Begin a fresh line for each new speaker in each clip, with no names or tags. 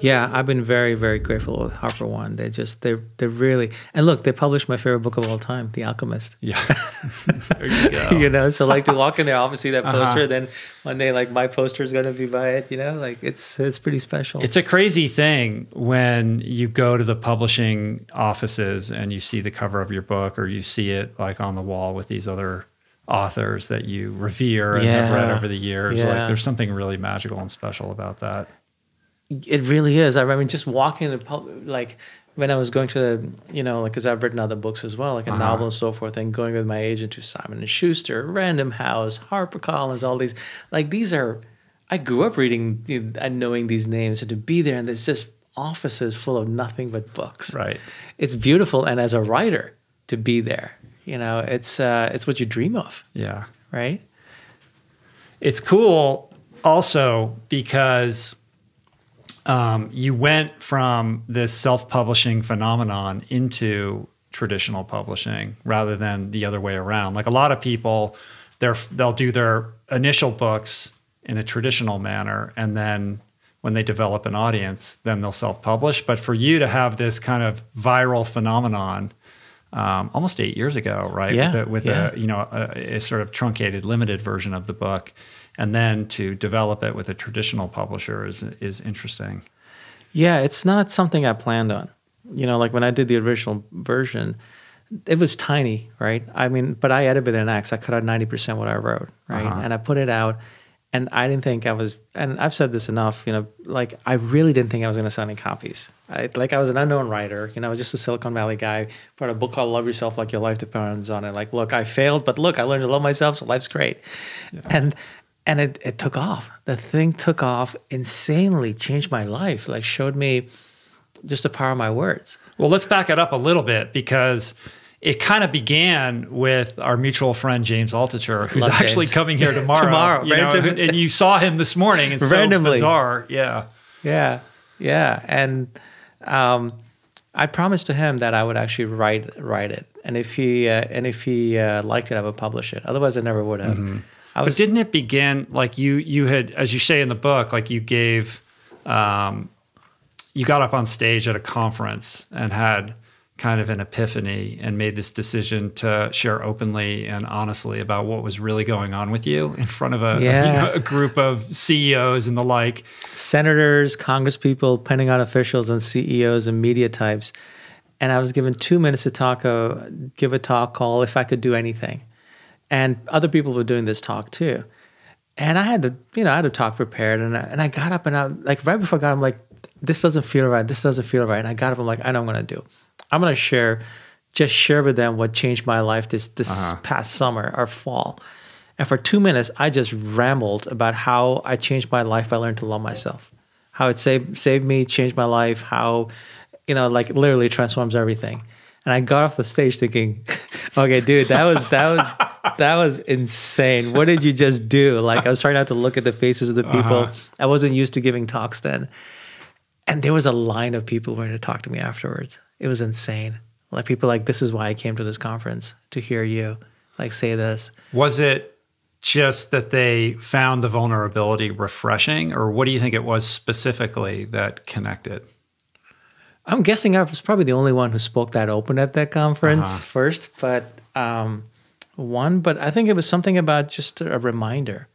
Yeah, I've been very, very grateful with Harper One. They really, and look, they published my favorite book of all time, The Alchemist.
Yeah. There you go.
You know, so like to walk in their office, see that poster, then one day like my poster is gonna be by it. You know, like it's pretty special.
It's a crazy thing when you go to the publishing offices and you see the cover of your book, or you see it like on the wall with these other authors that you revere and have read over the years.
Yeah.
Like there's something really magical and special about that.
It really is. I mean, just walking in the like when I was going to, you know, like because I've written other books as well, like a novel and so forth, and going with my agent to Simon and Schuster, Random House, HarperCollins, all these, like these are. I grew up reading and knowing these names, and to be there, and there's just offices full of nothing but books.
Right.
It's beautiful, and as a writer, to be there, you know, it's what you dream of.
Yeah.
Right.
It's cool also because you went from this self-publishing phenomenon into traditional publishing rather than the other way around. Like a lot of people, they'll do their initial books in a traditional manner, and then when they develop an audience, then they'll self-publish. But for you to have this kind of viral phenomenon almost 8 years ago, right?
Yeah,
with a sort of truncated, limited version of the book, and then to develop it with a traditional publisher is interesting.
Yeah, it's not something I planned on. You know, like when I did the original version, it was tiny, right? I mean, but I edited an X. I cut out 90% what I wrote, right? And I put it out, and I didn't think I was, and I've said this enough, you know, like I really didn't think I was going to sell any copies. I was an unknown writer, you know, I was just a Silicon Valley guy, wrote a book called Love Yourself Like Your Life Depends on It. Like, look, I failed, but look, I learned to love myself, so life's great. Yeah. And it took off. The thing took off insanely, changed my life, like showed me just the power of my words.
Well, let's back it up a little bit, because it kind of began with our mutual friend, James Altucher, who's actually coming here tomorrow. And you saw him this morning. It's randomly. So bizarre. Yeah.
Yeah. Yeah. And I promised to him that I would actually write it. And if he liked it, I would publish it. Otherwise, I never would have.
Mm-hmm. But didn't it begin like you had, as you say in the book, like you gave, you got up on stage at a conference and had kind of an epiphany and made this decision to share openly and honestly about what was really going on with you in front of a group of CEOs and the like.
Senators, congresspeople, Pentagon officials, and CEOs and media types. And I was given 2 minutes to give a talk called If I Could Do Anything. And other people were doing this talk too. And I had the talk prepared, and I got up, and I like right before I got up, I'm like, this doesn't feel right. This doesn't feel right. And I got up, I'm like, I know what I'm going to do. I'm going to share with them what changed my life this past summer or fall. And for 2 minutes, I just rambled about how I changed my life. I learned to love myself, how it saved me, changed my life, how, you know, like literally transforms everything. And I got off the stage thinking, okay, dude, that was insane. What did you just do? Like I was trying not to look at the faces of the people. I wasn't used to giving talks then. And there was a line of people waiting to talk to me afterwards. It was insane. Like people like, this is why I came to this conference, to hear you like say this.
Was it just that they found the vulnerability refreshing, or what do you think it was specifically that connected?
I'm guessing I was probably the only one who spoke that open at that conference first, but I think it was something about just a reminder.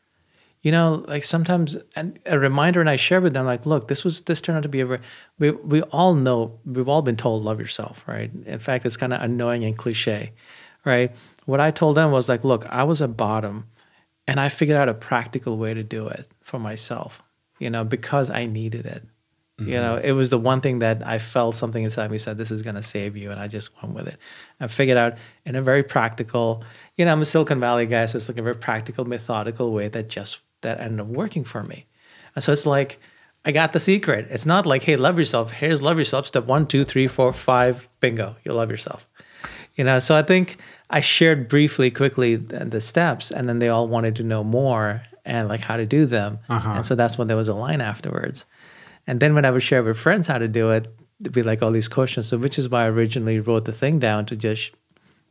You know, like sometimes a reminder, and I share with them, like, look, this turned out to be we all know, we've all been told love yourself, right? In fact, it's kind of annoying and cliche, right? What I told them was like, look, I was at bottom, and I figured out a practical way to do it for myself, you know, because I needed it. You know, it was the one thing that I felt something inside me said, this is going to save you. And I just went with it. I figured out in a very practical, you know, I'm a Silicon Valley guy, so it's like a very practical, methodical way that ended up working for me. And so it's like, I got the secret. It's not like, hey, love yourself. Here's love yourself. Step 1, 2, 3, 4, 5, bingo, you love yourself. You know, so I think I shared briefly, quickly the steps, and then they all wanted to know more and like how to do them. And so that's when there was a line afterwards. And then when I would share with friends how to do it, there'd be like all these questions. So which is why I originally wrote the thing down to just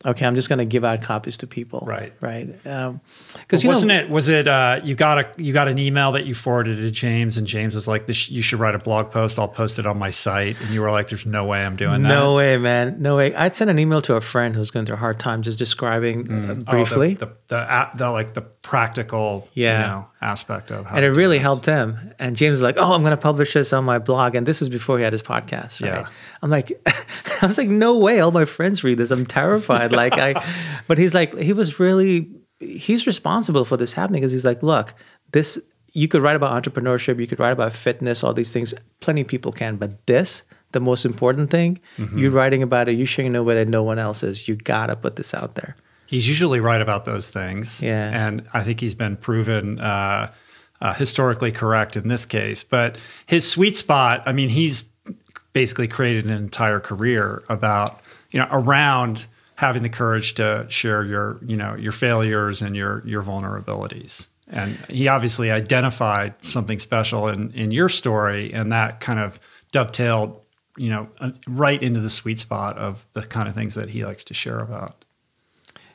okay, I'm just going to give out copies to people.
Right.
Because
was it you got an email that you forwarded to James, and James was like, you should write a blog post. I'll post it on my site. And you were like, there's no way I'm doing that.
No way, man. No way. I'd sent an email to a friend who's going through a hard time, just describing briefly.
The practical aspect of how
and it really helped him. And James was like, oh, I'm going to publish this on my blog. And this is before he had his podcast. Right?
Yeah.
I'm like, I was like, no way. All my friends read this. I'm terrified. But he's like, he's responsible for this happening because he's like, look, you could write about entrepreneurship, you could write about fitness, all these things. Plenty of people can. But the most important thing, you're writing about it, you're sharing a way that no one else is. You got to put this out there.
He's usually right about those things.
Yeah.
And I think he's been proven historically correct in this case. But his sweet spot, I mean, he's basically created an entire career around having the courage to share your failures and your vulnerabilities. And he obviously identified something special in your story, and that kind of dovetailed, right into the sweet spot of the kind of things that he likes to share about.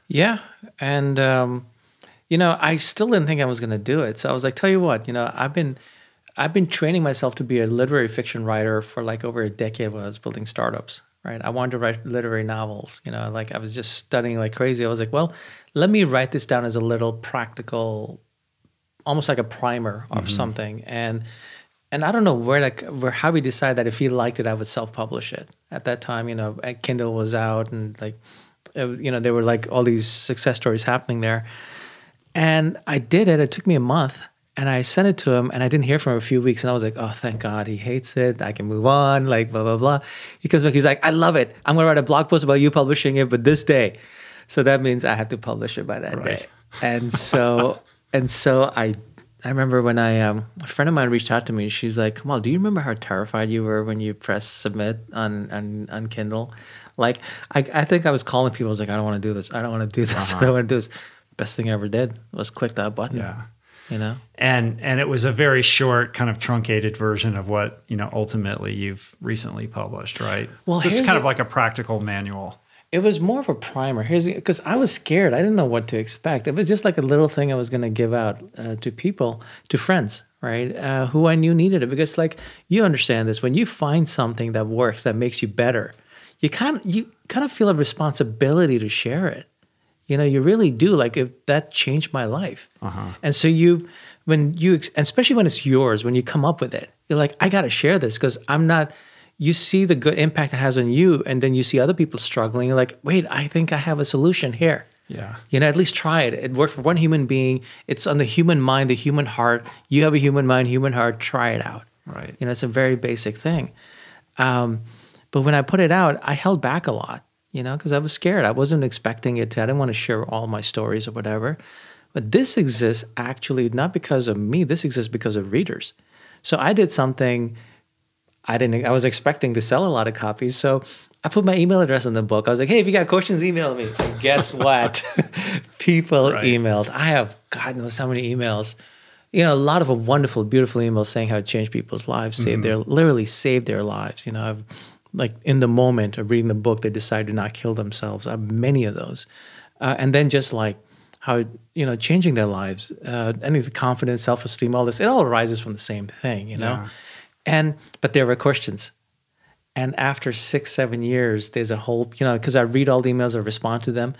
Yeah. And, I still didn't think I was going to do it. So I was like, tell you what, I've been training myself to be a literary fiction writer for like over a decade when I was building startups, right? I wanted to write literary novels, I was just studying like crazy. I was like, well, let me write this down as a little practical, almost like a primer of something. And I don't know how we decided that if he liked it, I would self-publish it. At that time, Kindle was out and there were like all these success stories happening there. And I did it. It took me a month. And I sent it to him, and I didn't hear from him for a few weeks. And I was like, oh, thank God, he hates it. I can move on, like, blah, blah, blah. He comes back, he's like, I love it. I'm going to write a blog post about you publishing it, but this day. So that means I have to publish it by that day. And so I remember when a friend of mine reached out to me. She's like, Kamal, do you remember how terrified you were when you pressed submit on Kindle? Like, I think I was calling people. I was like, I don't want to do this. I don't want to do this. I don't want to do this. Best thing I ever did was click that button.
Yeah.
And
it was a very short, kind of truncated version of what ultimately you've recently published, right?
Well,
just kind of like a practical manual.
It was more of a primer. Because I was scared. I didn't know what to expect. It was just like a little thing I was going to give out to people, to friends, right? Who I knew needed it. Because like you understand this, when you find something that works, that makes you better, you kind of feel a responsibility to share it. You really do. Like, if that changed my life. And so especially when it's yours, when you come up with it, you're like, I got to share this because you see the good impact it has on you. And then you see other people struggling. You're like, wait, I think I have a solution here.
Yeah.
At least try it. It worked for one human being. It's on the human mind, the human heart. You have a human mind, human heart. Try it out.
Right.
It's a very basic thing. But when I put it out, I held back a lot. Because I was scared. I wasn't expecting it to. I didn't want to share all my stories or whatever. But this exists actually not because of me. This exists because of readers. So I did something I was expecting to sell a lot of copies. So I put my email address in the book. I was like, hey, if you got questions, email me. And guess what? People emailed. I have God knows how many emails. A lot of wonderful, beautiful emails saying how it changed people's lives. Literally saved their lives. I've like in the moment of reading the book, they decide to not kill themselves. I have many of those. And then just like how, changing their lives, any of the confidence, self-esteem, all this, it all arises from the same thing,
Yeah.
But there were questions. And after 6-7 years, there's a whole, because I read all the emails, I respond to them,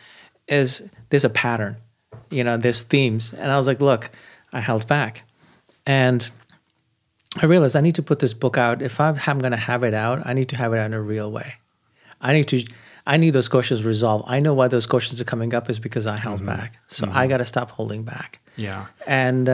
there's a pattern, there's themes. And I was like, look, I held back. And I realized I need to put this book out. If I'm going to have it out, I need to have it out in a real way. I need those questions resolved. I know why those questions are coming up is because I held back. So I got to stop holding back.
Yeah.
And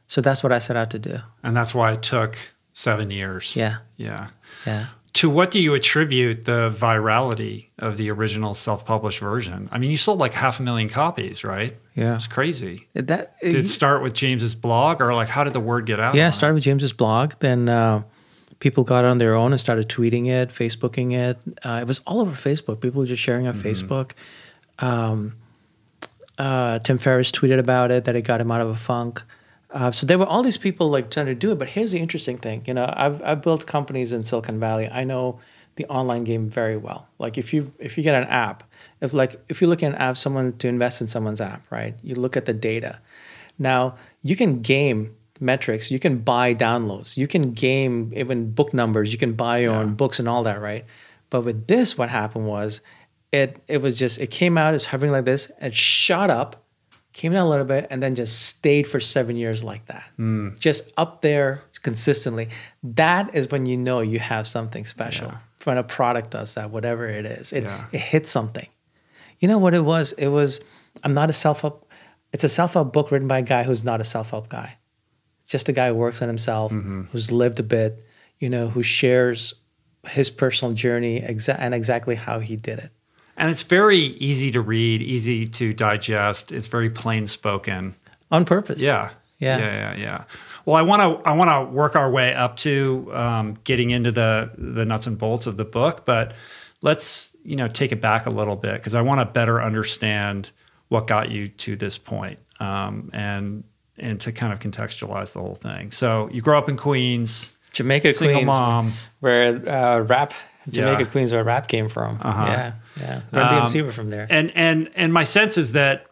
so that's what I set out to do.
And that's why it took 7 years.
Yeah.
Yeah.
Yeah.
To what do you attribute the virality of the original self-published version? I mean, you sold like 500,000 copies, right?
Yeah.
It's crazy. Did
It
it start with James's blog, or like how did the word get out?
Yeah, it started with James's blog. Then people got on their own and started tweeting it, Facebooking it. It was all over Facebook. People were just sharing on Facebook. Tim Ferriss tweeted about it, that it got him out of a funk. So there were all these people like trying to do it. But here's the interesting thing. I've built companies in Silicon Valley. I know the online game very well. Like if you get an app, if you look at an app, someone to invest in someone's app, right? You look at the data. Now you can game metrics, you can buy downloads, you can game even book numbers, you can buy your own books and all that, right? But with this, what happened was it came out as hovering like this, it shot up, came down a little bit, and then just stayed for 7 years like that. Just up there consistently. That is when you know you have something special.
Yeah.
When a product does that, whatever it is, it hits something. You know what it was? It was, I'm not a self-help, it's a self-help book written by a guy who's not a self-help guy. It's just a guy who works on himself, who's lived a bit, who shares his personal journey and exactly how he did it.
And it's very easy to read, easy to digest. It's very plain spoken.
On purpose.
Yeah. Well, I want to work our way up to getting into the nuts and bolts of the book, but let's take it back a little bit because I want to better understand what got you to this point, and to kind of contextualize the whole thing. So you grow up in Queens,
Jamaica,
single
Queens,
mom,
where Jamaica, Queens, where rap came from. Yeah. Run DMC were from there.
And my sense is that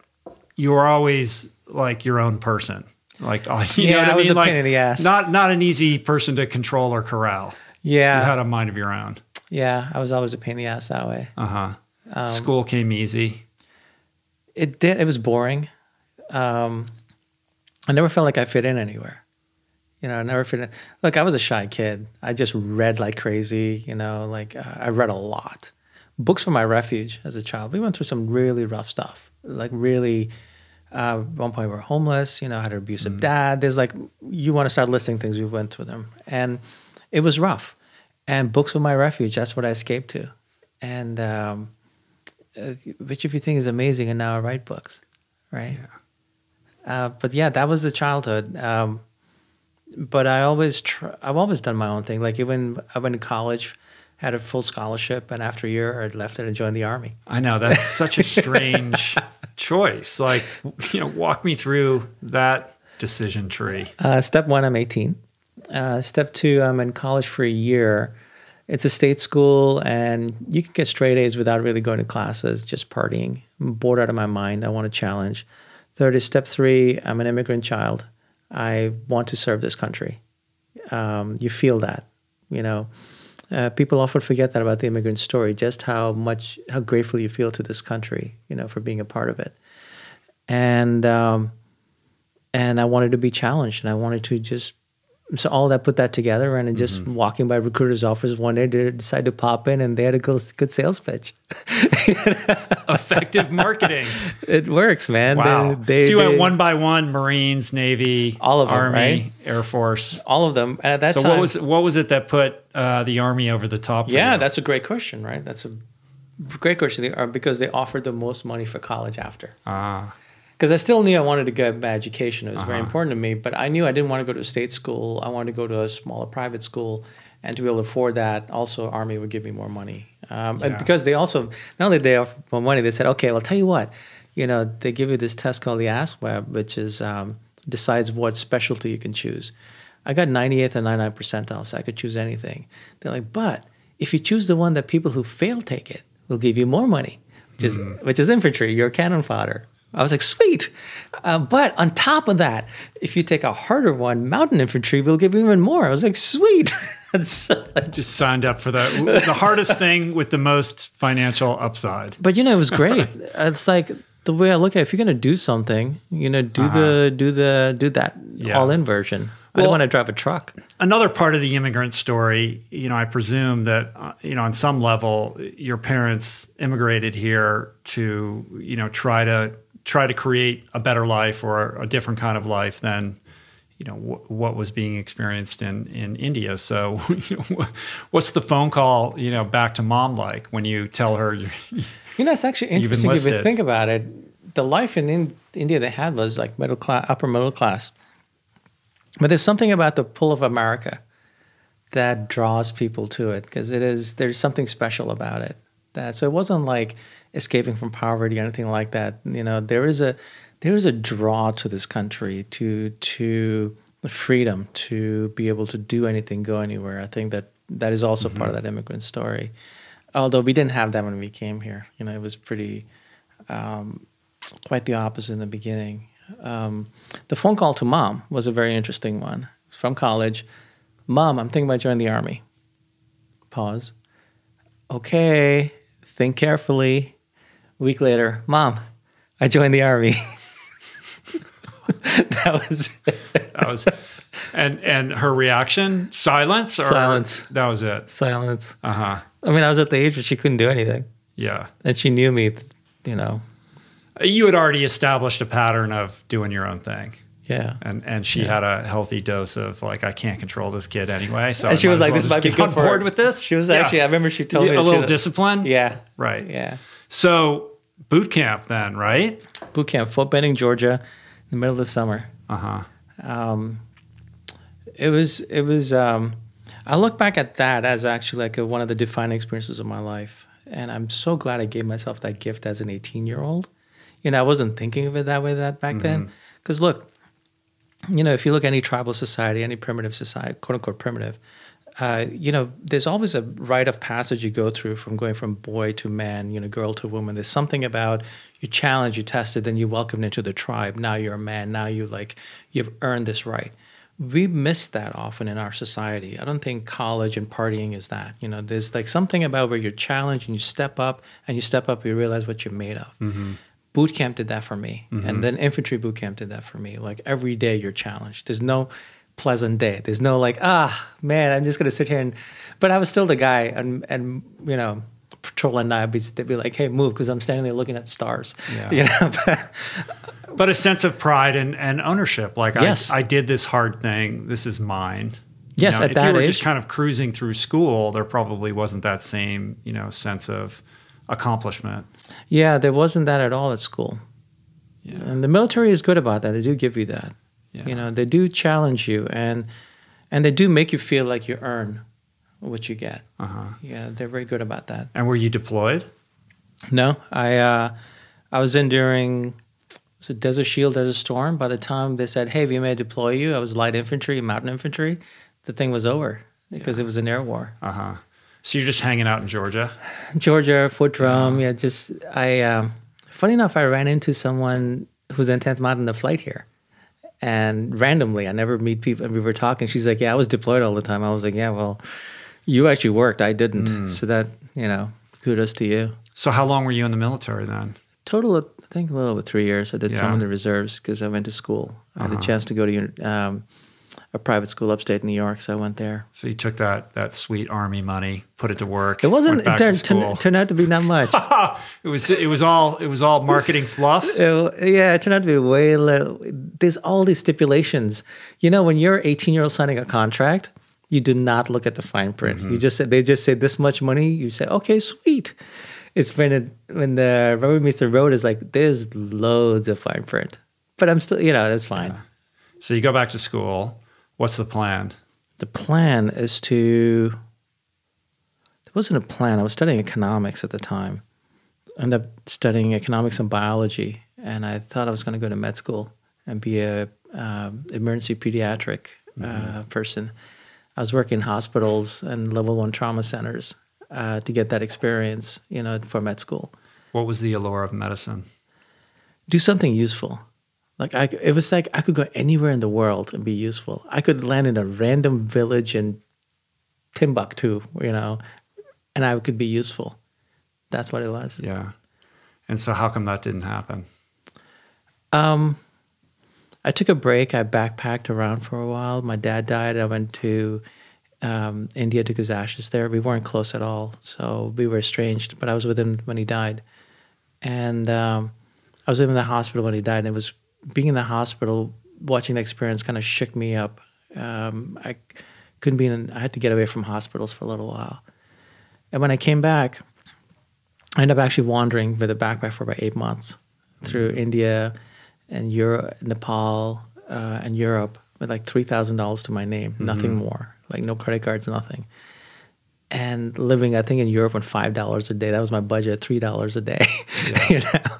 you were always like your own person. Like, you know what I mean?
Was a
like,
pain in the ass.
Not an easy person to control or corral.
Yeah.
You had a mind of your own.
Yeah, I was always a pain in the ass that way.
School came easy.
It did. It was boring. I never felt like I fit in anywhere. I never fit in. Look, I was a shy kid. I just read like crazy. I read a lot. Books were my refuge as a child. We went through some really rough stuff. Like really, at one point we were homeless. Had an abusive dad. There's you want to start listing things we went through them, and it was rough. And books were my refuge. That's what I escaped to. And which, if you think is amazing, and now I write books, right? Yeah. But yeah, that was the childhood. But I've always done my own thing. Like even I went to college, had a full scholarship, and after a year I left it and joined the Army.
I know, that's such a strange choice. Like, walk me through that decision tree.
Step one, I'm 18. Step two, I'm in college for a year. It's a state school, and you can get straight A's without really going to classes, just partying. I'm bored out of my mind. I want a challenge. Third is step three, I'm an immigrant child. I want to serve this country. You feel that, people often forget that about the immigrant story, just how grateful you feel to this country, for being a part of it. And I wanted to be challenged, and I wanted to so all that, put that together, and just walking by recruiters' offices one day, they decided to pop in, and they had a good sales pitch.
Effective marketing.
It works, man.
Wow. So you went one by one: Marines, Navy,
all of them,
Army,
right?
Air Force,
all of them. And at that time,
what was it that put the Army over the top? For you?
That's a great question, right? That's a great question. Because they offered the most money for college after. Because I still knew I wanted to get my education. It was very important to me, but I knew I didn't want to go to a state school. I wanted to go to a smaller private school, and to be able to afford that, also Army would give me more money. And because they also, not only they offered more money, they said, okay, well, tell you what, they give you this test called the AskWeb, which is decides what specialty you can choose. I got 98th and 99th percentile, so I could choose anything. They're like, but if you choose the one that people who fail take it, we'll give you more money, which is infantry. You're cannon fodder. I was like, sweet. But on top of that, if you take a harder one, mountain infantry, we'll give you even more. I was like, sweet.
Just signed up for the hardest thing with the most financial upside.
But it was great. It's like the way I look at it, if you're going to do something, do that all-in version. I don't want to drive a truck. Another
part of the immigrant story, I presume that, on some level, your parents immigrated here to, try to create a better life or a different kind of life than, what was being experienced in India. So, what's the phone call, back to mom like when you tell her
it's actually interesting if you think about it. The life in India they had was like upper middle class. But there's something about the pull of America that draws people to it, because there's something special about it. So it wasn't like escaping from poverty or anything like that. There is a draw to this country, to the freedom to be able to do anything, go anywhere. I think that that is also part of that immigrant story. Although we didn't have that when we came here. You know, it was pretty, quite the opposite in the beginning. The phone call to mom was a very interesting one. From college, Mom, I'm thinking about joining the Army. Pause. Okay, think carefully. A week later, Mom, I joined the Army. That was
and her reaction, silence or
silence.
That was it.
Silence.
Uh-huh.
I mean, I was at the age where she couldn't do anything.
Yeah.
And she knew me, you know.
You had already established a pattern of doing your own thing.
Yeah.
And she had a healthy dose of like, I can't control this kid anyway. So
and she was like, this might be good
on
for
board
her.
with this.
She was actually, I remember she told me.
A little discipline.
Yeah.
Right.
Yeah.
So boot camp then, right?
Boot camp, Fort Benning, Georgia, in the middle of the summer.
Uh-huh.
It was, I look back at that as actually like one of the defining experiences of my life. And I'm so glad I gave myself that gift as an 18-year-old. You know, I wasn't thinking of it that way back then. Because look, you know, if you look at any tribal society, any primitive society, quote unquote primitive, you know, there's always a rite of passage you go through from going from boy to man, you know, girl to woman. There's something about you challenge, you tested, then you welcomed into the tribe. Now you're a man. Now you've earned this right. We miss that often in our society. I don't think college and partying is that. You know, there's like something about where you're challenged and you step up, you realize what you're made of. Boot camp did that for me. And then infantry boot camp did that for me. Like every day you're challenged. There's no pleasant day. There's no like, man, I'm just going to sit here but I was still the guy and you know, patrol at night, they'd be like, hey, move, because I'm standing there looking at stars. Yeah. You know,
but a sense of pride and ownership. Like,
yes.
I did this hard thing. This is mine.
Yes,
you know,
at
if
that
you were
age,
just kind of cruising through school, there probably wasn't that same, you know, sense of accomplishment.
Yeah, there wasn't that at all at school.
Yeah.
And the military is good about that. They do give you that. Yeah. You know, they do challenge you, and they do make you feel like you earn what you get. Yeah, they're very good about that.
And were you deployed?
No, I was in during Desert Shield, Desert Storm. By the time they said, hey, we may deploy you, I was light infantry, mountain infantry. The thing was over because it was an air war.
So you're just hanging out in Georgia?
Georgia, Fort Drum. Yeah, just funny enough, I ran into someone who's in 10th Mountain the flight here. And randomly, I never meet people. And we were talking. She's like, yeah, I was deployed all the time. I was like, yeah, well, you actually worked. I didn't. So that, you know, kudos to you.
So how long were you in the military then?
Total, I think a little over 3 years. I did some in the reserves because I went to school. I had a chance to go to a private school upstate New York, so I went there.
So you took that sweet Army money, put it to work.
It wasn't. It turned out to be not much.
It was all marketing fluff.
It turned out to be way low. There's all these stipulations. You know, when you're 18-year-old signing a contract, you do not look at the fine print. You just they just say this much money. You say, okay, sweet. It's when the rubber meets the road is like there's loads of fine print, but I'm still, you know, that's fine.
Yeah. So you go back to school. What's the plan?
The plan is to. There wasn't a plan. I was studying economics at the time. I ended up studying economics and biology, and I thought I was going to go to med school and be a emergency pediatric person. I was working in hospitals and level 1 trauma centers to get that experience, you know, for med school.
What was the allure of medicine?
Do something useful. Like it was like I could go anywhere in the world and be useful. I could land in a random village in Timbuktu, you know, and I could be useful. That's what it was.
Yeah. And so how come that didn't happen?
I took a break. I backpacked around for a while. My dad died. I went to India, took his ashes there. We weren't close at all, so we were estranged, but I was with him when he died. And I was in the hospital when he died, and it was being in the hospital, watching the experience kind of shook me up. I couldn't be I had to get away from hospitals for a little while. And when I came back, I ended up actually wandering with a backpack for about 8 months through India and Europe, Nepal, and Europe with like $3,000 to my name, nothing more, like no credit cards, nothing. And living, I think, in Europe on $5 a day. That was my budget, $3 a day, you know.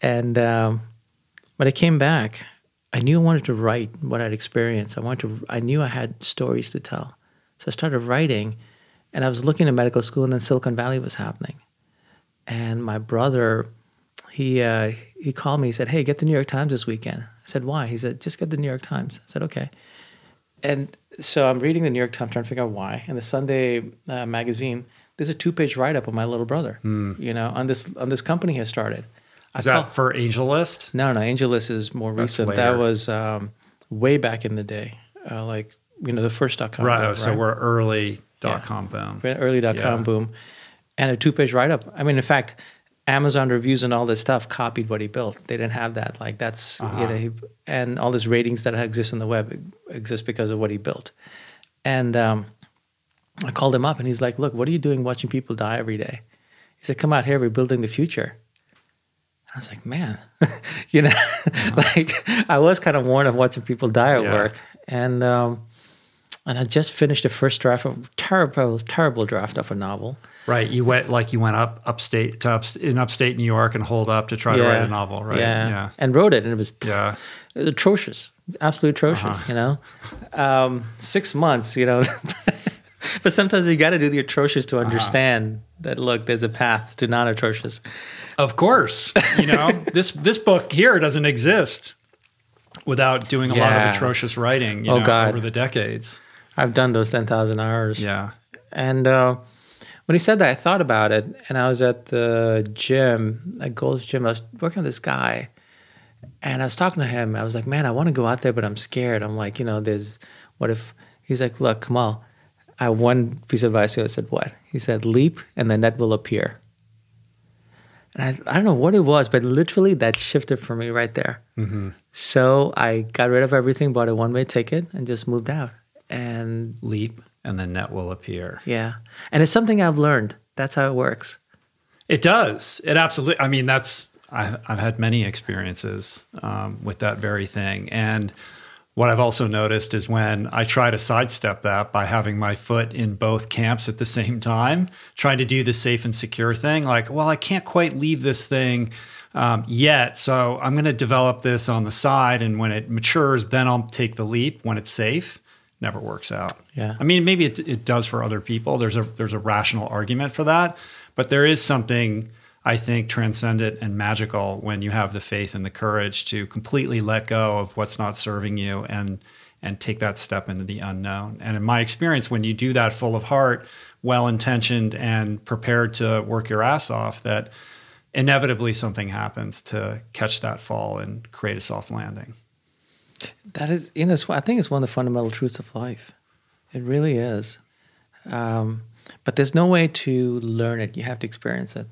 And when I came back, I knew I wanted to write what I'd experienced. I knew I had stories to tell. So I started writing, And I was looking at medical school, and then Silicon Valley was happening. And my brother, he called me. He said, "Hey, get the New York Times this weekend." I said, "Why?" He said, "Just get the New York Times." I said, "Okay." And so I'm reading the New York Times, trying to figure out why. And the Sunday magazine, there's a 2-page write-up of my little brother, on this company he has started.
Is that for AngelList?
No, AngelList is more recent.
later.
That was way back in the day, the first .com
Right.
boom,
So we're early .com boom.
Early .com boom. And a 2-page write-up. I mean, in fact, Amazon reviews and all this stuff copied what he built. They didn't have that. Like that's, and all these ratings that exist on the web exist because of what he built. And I called him up and he's like, "Look, what are you doing watching people die every day?" He said, "Come out here, we're building the future." And I was like, man, like I was kind of warned of watching people die at work. And I just finished the first draft of terrible draft of a novel.
Right, you went upstate in upstate New York and holed up to try to write a novel, right?
Yeah, and wrote it, and it was atrocious, absolutely atrocious. 6 months, but sometimes you got to do the atrocious to understand that. Look, there's a path to non-atrocious.
Of course, this book here doesn't exist without doing a lot of atrocious writing. Over the decades.
I've done those 10,000 hours.
Yeah,
and. When he said that, I thought about it, and I was at the gym, at Gold's Gym. I was working with this guy, and I was talking to him. I was like, "Man, I want to go out there, but I'm scared." I'm like, what if... He's like, "Look, Kamal, I have one piece of advice." I said, "What?" He said, "Leap, and the net will appear." And I don't know what it was, but literally that shifted for me right there. Mm-hmm. So I got rid of everything, bought a one-way ticket, and just moved out. And
leap. And the net will appear.
Yeah. And it's something I've learned. That's how it works.
It does. It absolutely, I've had many experiences with that very thing. And what I've also noticed is when I try to sidestep that by having my foot in both camps at the same time, trying to do the safe and secure thing, like, well, I can't quite leave this thing yet. So I'm going to develop this on the side. And when it matures, then I'll take the leap when it's safe. Never works out.
Yeah.
I mean, maybe it does for other people. There's a rational argument for that, but there is something, I think, transcendent and magical when you have the faith and the courage to completely let go of what's not serving you and take that step into the unknown. And in my experience, when you do that full of heart, well-intentioned and prepared to work your ass off, that inevitably something happens to catch that fall and create a soft landing.
That is, I think it's one of the fundamental truths of life. It really is. But there's no way to learn it. You have to experience it.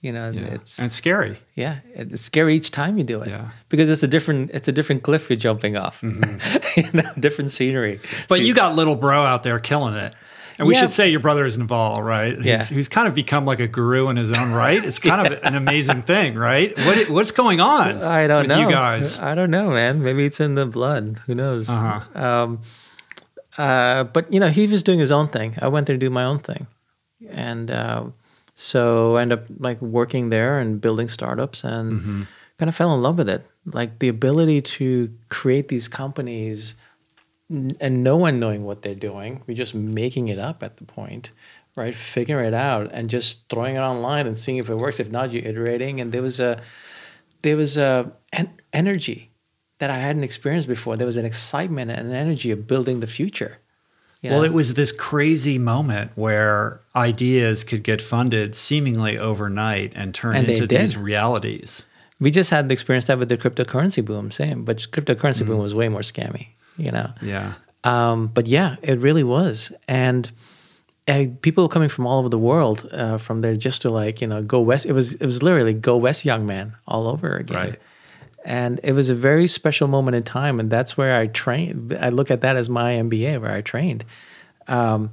It's scary. Yeah, it's scary each time you do it.
Yeah.
Because it's a different cliff you're jumping off. Mm-hmm. Different scenery.
But you got little bro out there killing it. And we should say your brother is Naval, right? Who's kind of become like a guru in his own right. It's kind of an amazing thing, right? What's going on
I don't know.
You guys?
I don't know, man. Maybe it's in the blood. Who knows? But, he was doing his own thing. I went there to do my own thing. And so I ended up like working there and building startups and kind of fell in love with it. Like the ability to create these companies and no one knowing what they're doing. We're just making it up at the point, right? Figuring it out and just throwing it online and seeing if it works. If not, you're iterating. And there was an energy that I hadn't experienced before. There was an excitement and an energy of building the future.
Well, it was this crazy moment where ideas could get funded seemingly overnight and turn into these realities.
We just had the experience that with the cryptocurrency boom, same. But cryptocurrency boom was way more scammy.
Yeah.
But yeah, it really was. And people coming from all over the world from there just to go west. It was literally go west, young man, all over again.
Right.
And it was a very special moment in time. And that's where I trained. I look at that as my MBA, where I trained. You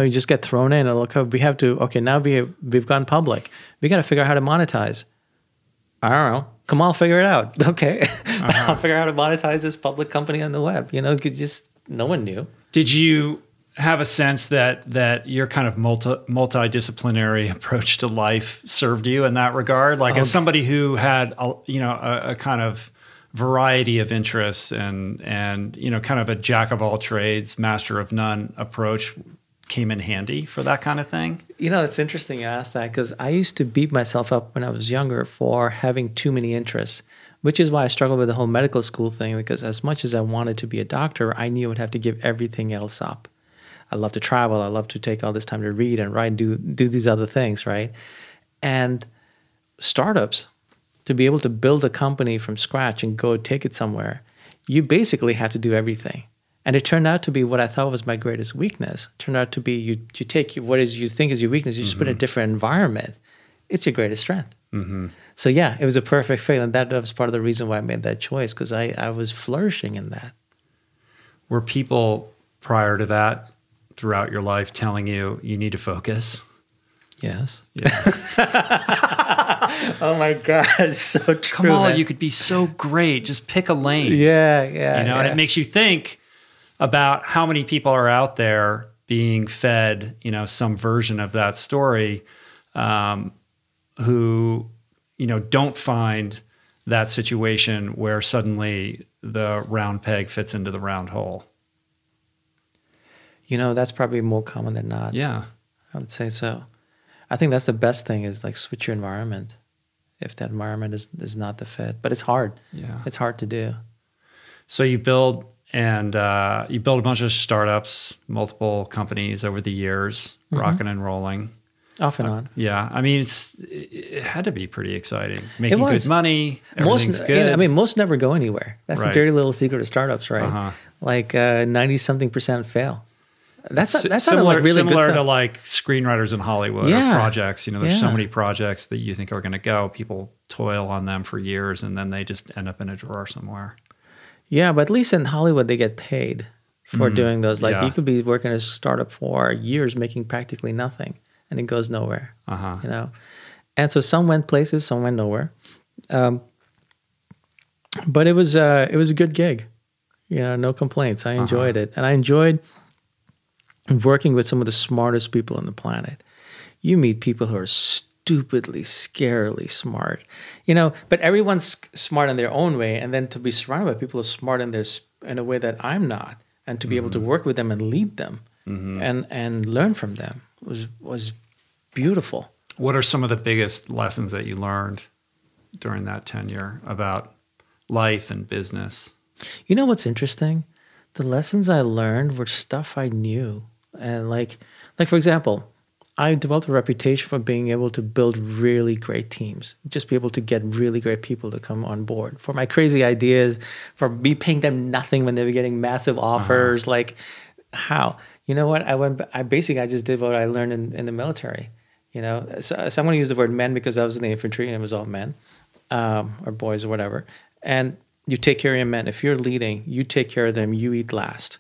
just get thrown in and look, we have to, okay, now we've gone public. We got to figure out how to monetize. I don't know. Kamal, figure it out. Okay. I'll figure out how to monetize this public company on the web. Because just no one knew.
Did you have a sense that your kind of multidisciplinary approach to life served you in that regard? Like as somebody who had, a kind of variety of interests and kind of a jack of all trades, master of none approach came in handy for that kind of thing?
You know, it's interesting you asked that because I used to beat myself up when I was younger for having too many interests, which is why I struggled with the whole medical school thing, because as much as I wanted to be a doctor, I knew I would have to give everything else up. I love to travel. I love to take all this time to read and write, do these other things, right? And startups, to be able to build a company from scratch and go take it somewhere, you basically have to do everything. And it turned out to be what I thought was my greatest weakness. It turned out to be you take what is you think is your weakness, you just put in a different environment. It's your greatest strength. So yeah, it was a perfect fit. And that was part of the reason why I made that choice, because I was flourishing in that.
Were people prior to that throughout your life telling you need to focus?
Yes.
Yeah.
Oh my God, it's so true.
Kamal,
man.
you could be so great. Just pick a lane.
Yeah.
And it makes you think about how many people are out there being fed, some version of that story, who, don't find that situation where suddenly the round peg fits into the round hole.
That's probably more common than not.
Yeah.
I would say so. I think that's the best thing is like switch your environment if that environment is not the fit. But it's hard.
Yeah.
It's hard to do.
So you build a bunch of startups, multiple companies over the years, rocking and rolling.
Off and on.
Yeah. I mean, it had to be pretty exciting. Making good money. Everything's good.
Most never go anywhere. That's the dirty little secret of startups, right?
Uh-huh.
Like 90-something% fail. That's
similar
really good
to like screenwriters in Hollywood or projects. There's so many projects that you think are going to go. People toil on them for years, and then they just end up in a drawer somewhere.
Yeah, but at least in Hollywood, they get paid for doing those. Like you could be working as a startup for years, making practically nothing, and it goes nowhere. And so some went places, some went nowhere. But it was a good gig. No complaints. I enjoyed it, and I enjoyed working with some of the smartest people on the planet. You meet people who are stupidly, scarily smart, but everyone's smart in their own way. And then to be surrounded by people who are smart in a way that I'm not, and to be able to work with them and lead them and learn from them was beautiful.
What are some of the biggest lessons that you learned during that tenure about life and business?
You know what's interesting? The lessons I learned were stuff I knew. And like for example, I developed a reputation for being able to build really great teams, just be able to get really great people to come on board for my crazy ideas, for me paying them nothing when they were getting massive offers. Like how, you know what? I just did what I learned in the military, so I'm going to use the word men because I was in the infantry and it was all men, or boys or whatever. And you take care of your men. If you're leading, you take care of them, you eat last.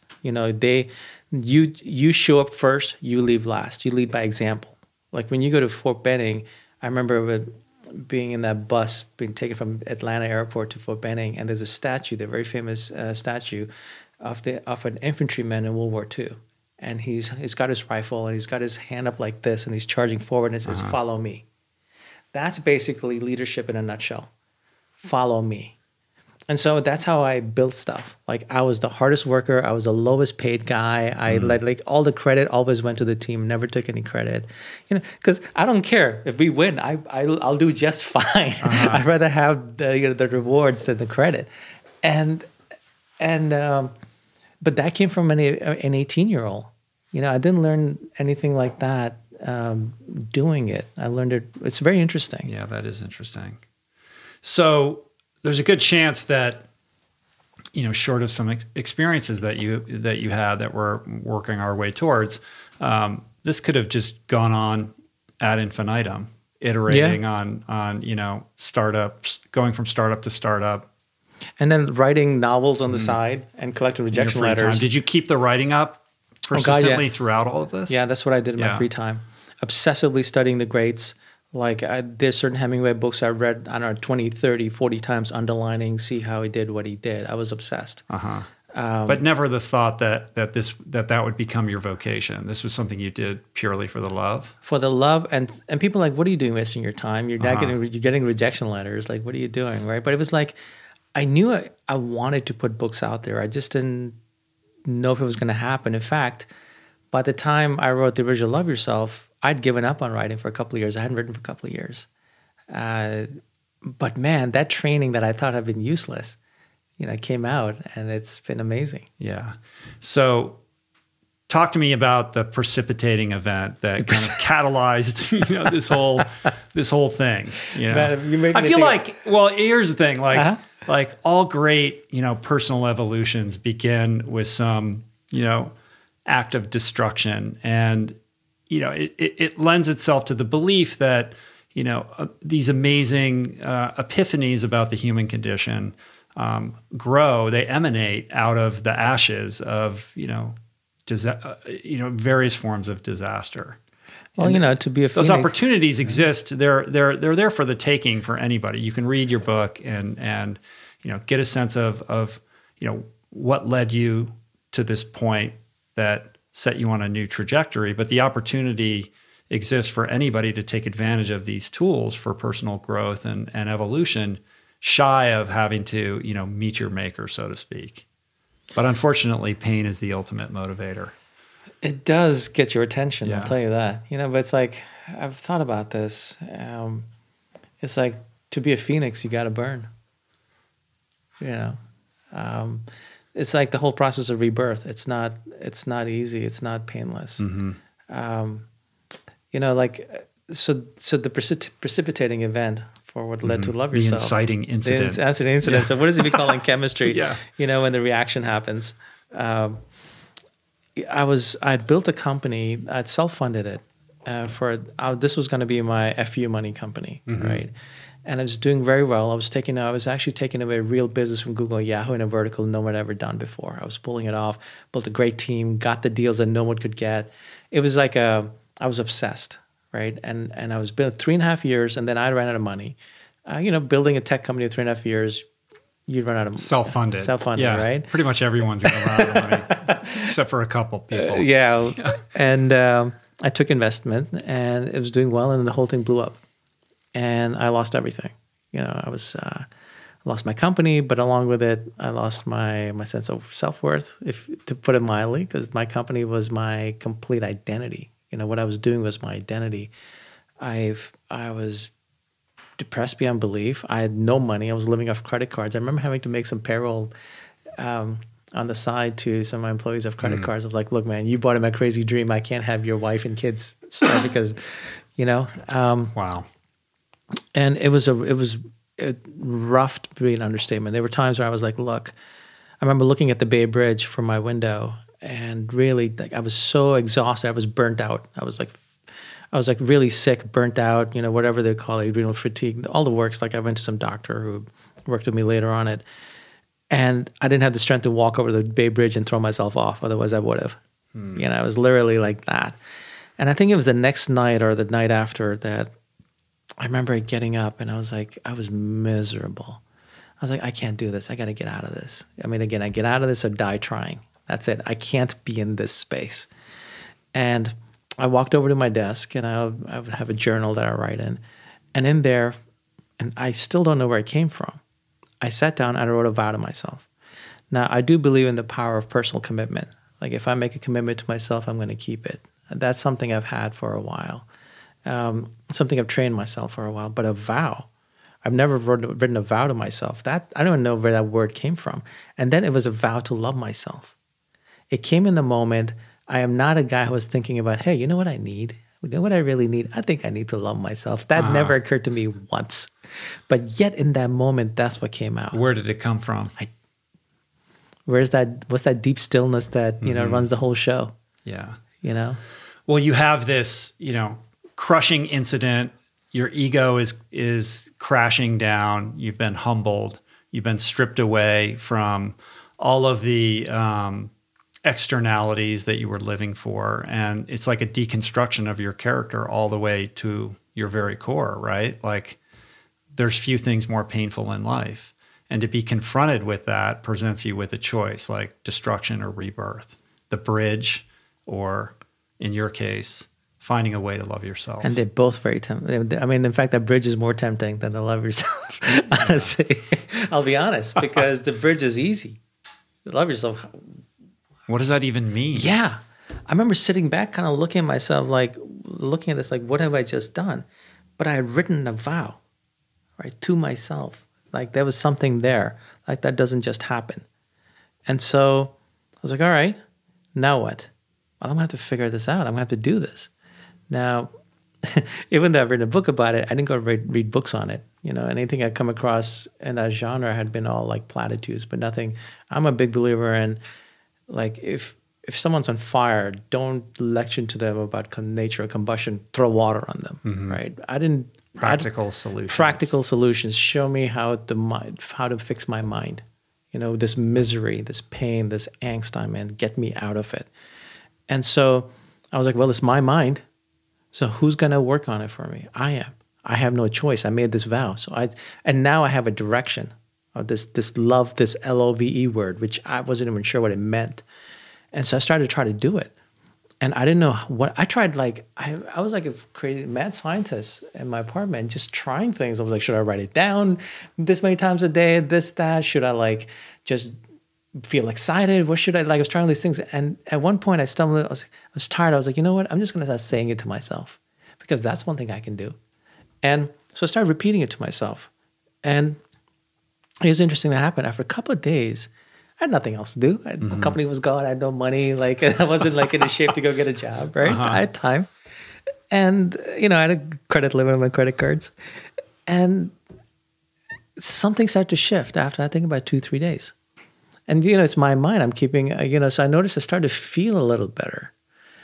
You show up first, you leave last. You lead by example. Like when you go to Fort Benning, I remember being in that bus, being taken from Atlanta airport to Fort Benning, and there's a statue, the very famous statue of an infantryman in World War II. And he's got his rifle and he's got his hand up like this and he's charging forward and it says, "Follow me." That's basically leadership in a nutshell. Follow me. And so that's how I built stuff. Like I was the hardest worker. I was the lowest paid guy. I let all the credit always went to the team. Never took any credit, because I don't care if we win. I'll do just fine. I'd rather have the rewards than the credit, but that came from an 18-year-old. I didn't learn anything like that doing it. I learned it. It's very interesting.
Yeah, that is interesting. So there's a good chance that, short of some experiences that you had that we're working our way towards, this could have just gone on ad infinitum, iterating on startups, going from startup to startup.
And then writing novels on the side and collecting rejection letters.
Time. Did you keep the writing up persistently throughout all of this?
Yeah, that's what I did in my free time. Obsessively studying the greats. Like there's certain Hemingway books I read, I don't know, 20, 30, 40 times, underlining, see how he did what he did. I was obsessed.
But never the thought that would become your vocation. This was something you did purely for the love? For the love. And people are like, what are you doing wasting your time? You're not you're getting rejection letters. Like, what are you doing, right? But it was like, I knew I wanted to put books out there. I just didn't know if it was going to happen. In fact,
By the time I wrote the original Love Yourself, I'd given up on writing for a couple of years. I hadn't written for a couple of years. But man, that training that I thought had been useless, came out, and it's been amazing.
Yeah. So talk to me about the precipitating event that kind of catalyzed, this whole thing.
Man,
I feel like, well, here's the thing, like all great, personal evolutions begin with some, act of destruction, and it lends itself to the belief that these amazing epiphanies about the human condition grow. They emanate out of the ashes of various forms of disaster.
Well, to be a
those opportunities exist. They're there for the taking for anybody. You can read your book and get a sense of what led you to this point that set you on a new trajectory. But the opportunity exists for anybody to take advantage of these tools for personal growth and evolution, shy of having to meet your maker, so to speak. But unfortunately, pain is the ultimate motivator.
It does get your attention, I'll tell you that. But it's like, I've thought about this. It's like, to be a phoenix, you got to burn. It's like the whole process of rebirth. It's not easy. It's not painless.
Mm-hmm.
So the precipitating event for what led to Love
the
Yourself.
inciting incident.
The inciting incident.
Yeah.
So what does it be called in chemistry?
Yeah.
When the reaction happens. I'd built a company. I'd self-funded it this was going to be my FU money company, right? And I was doing very well. I was actually taking away real business from Google and Yahoo in a vertical no one had ever done before. I was pulling it off, built a great team, got the deals that no one could get. It was like I was obsessed, right? And I was built 3.5 years, and then I ran out of money. Building a tech company in 3.5 years, you'd run out of
self-funded.
Self-funded, right?
Pretty much everyone's going to run out of money, except for a couple people.
And I took investment, and it was doing well, and then the whole thing blew up. And I lost everything. I lost my company, but along with it, I lost my sense of self-worth, to put it mildly, because my company was my complete identity. What I was doing was my identity. I was depressed beyond belief. I had no money. I was living off credit cards. I remember having to make some payroll on the side to some of my employees of credit cards. I was like, look, man, you bought in my crazy dream. I can't have your wife and kids starve because,
Wow.
And it was rough to be an understatement. There were times where I was like, look, I remember looking at the Bay Bridge from my window, and really, like, I was so exhausted. I was burnt out. I was like really sick, burnt out, whatever they call it, adrenal fatigue, all the works. Like, I went to some doctor who worked with me later on it, and I didn't have the strength to walk over the Bay Bridge and throw myself off. Otherwise, I would have. I was literally like that. And I think it was the next night or the night after that I remember getting up, and I was miserable. I was like, I can't do this. I got to get out of this. I get out of this or die trying. That's it. I can't be in this space. And I walked over to my desk, and I would have a journal that I write in. And in there, and I still don't know where it came from, I sat down and I wrote a vow to myself. Now, I do believe in the power of personal commitment. Like, if I make a commitment to myself, I'm going to keep it. That's something I've had for a while. Something I've trained myself for a while. But a vow, I've never written a vow to myself. That I don't even know where that word came from. And then it was a vow to love myself. It came in the moment. I am not a guy who was thinking about, hey, you know what I need? You know what I really need? I think I need to love myself. That never occurred to me once. But yet in that moment, that's what came out.
Where did it come from?
What's that deep stillness that, runs the whole show?
Yeah.
Well,
you have this, crushing incident. Your ego is crashing down. You've been humbled. You've been stripped away from all of the externalities that you were living for. And it's like a deconstruction of your character all the way to your very core, right? Like, there's few things more painful in life. And to be confronted with that presents you with a choice, like destruction or rebirth, the bridge, or in your case, finding a way to love yourself.
And they're both very tempting. In fact, that bridge is more tempting than the love yourself, honestly. I'll be honest, because the bridge is easy. The love yourself.
What does that even mean?
Yeah. I remember sitting back, kind of looking at myself, like looking at this, like, what have I just done? But I had written a vow, right, to myself. Like there was something there. Like that doesn't just happen. And so I was like, all right, now what? Well, I'm going to have to figure this out. I'm going to have to do this. Now, even though I've written a book about it, I didn't go read books on it. You know, anything I'd come across in that genre had been all like platitudes, but nothing. I'm a big believer in, like, if someone's on fire, don't lecture to them about nature of combustion. Throw water on them, right?
Practical solutions.
Practical solutions. Show me how to fix my mind. You know, this misery, this pain, this angst I'm in. Get me out of it. And so I was like, well, it's my mind. So who's going to work on it for me? I am. I have no choice. I made this vow. And now I have a direction of this love, this LOVE word, which I wasn't even sure what it meant. And so I started to try to do it. And I didn't know what I tried. Like I was like a crazy mad scientist in my apartment, just trying things. I was like, should I write it down this many times a day? This, that. Should I like just feel excited? What should I like? I was trying all these things. And at one point I stumbled. I was tired. I was like, you know what? I'm just going to start saying it to myself because that's one thing I can do. And so I started repeating it to myself. And it was interesting that happened. After a couple of days, I had nothing else to do. The company was gone. I had no money. Like I wasn't like in a shape to go get a job, right? I had time. And, you know, I had a credit limit on my credit cards. And something started to shift after, I think, about 2-3 days. And, you know, it's my mind. I'm keeping, you know, so I noticed I started to feel a little better.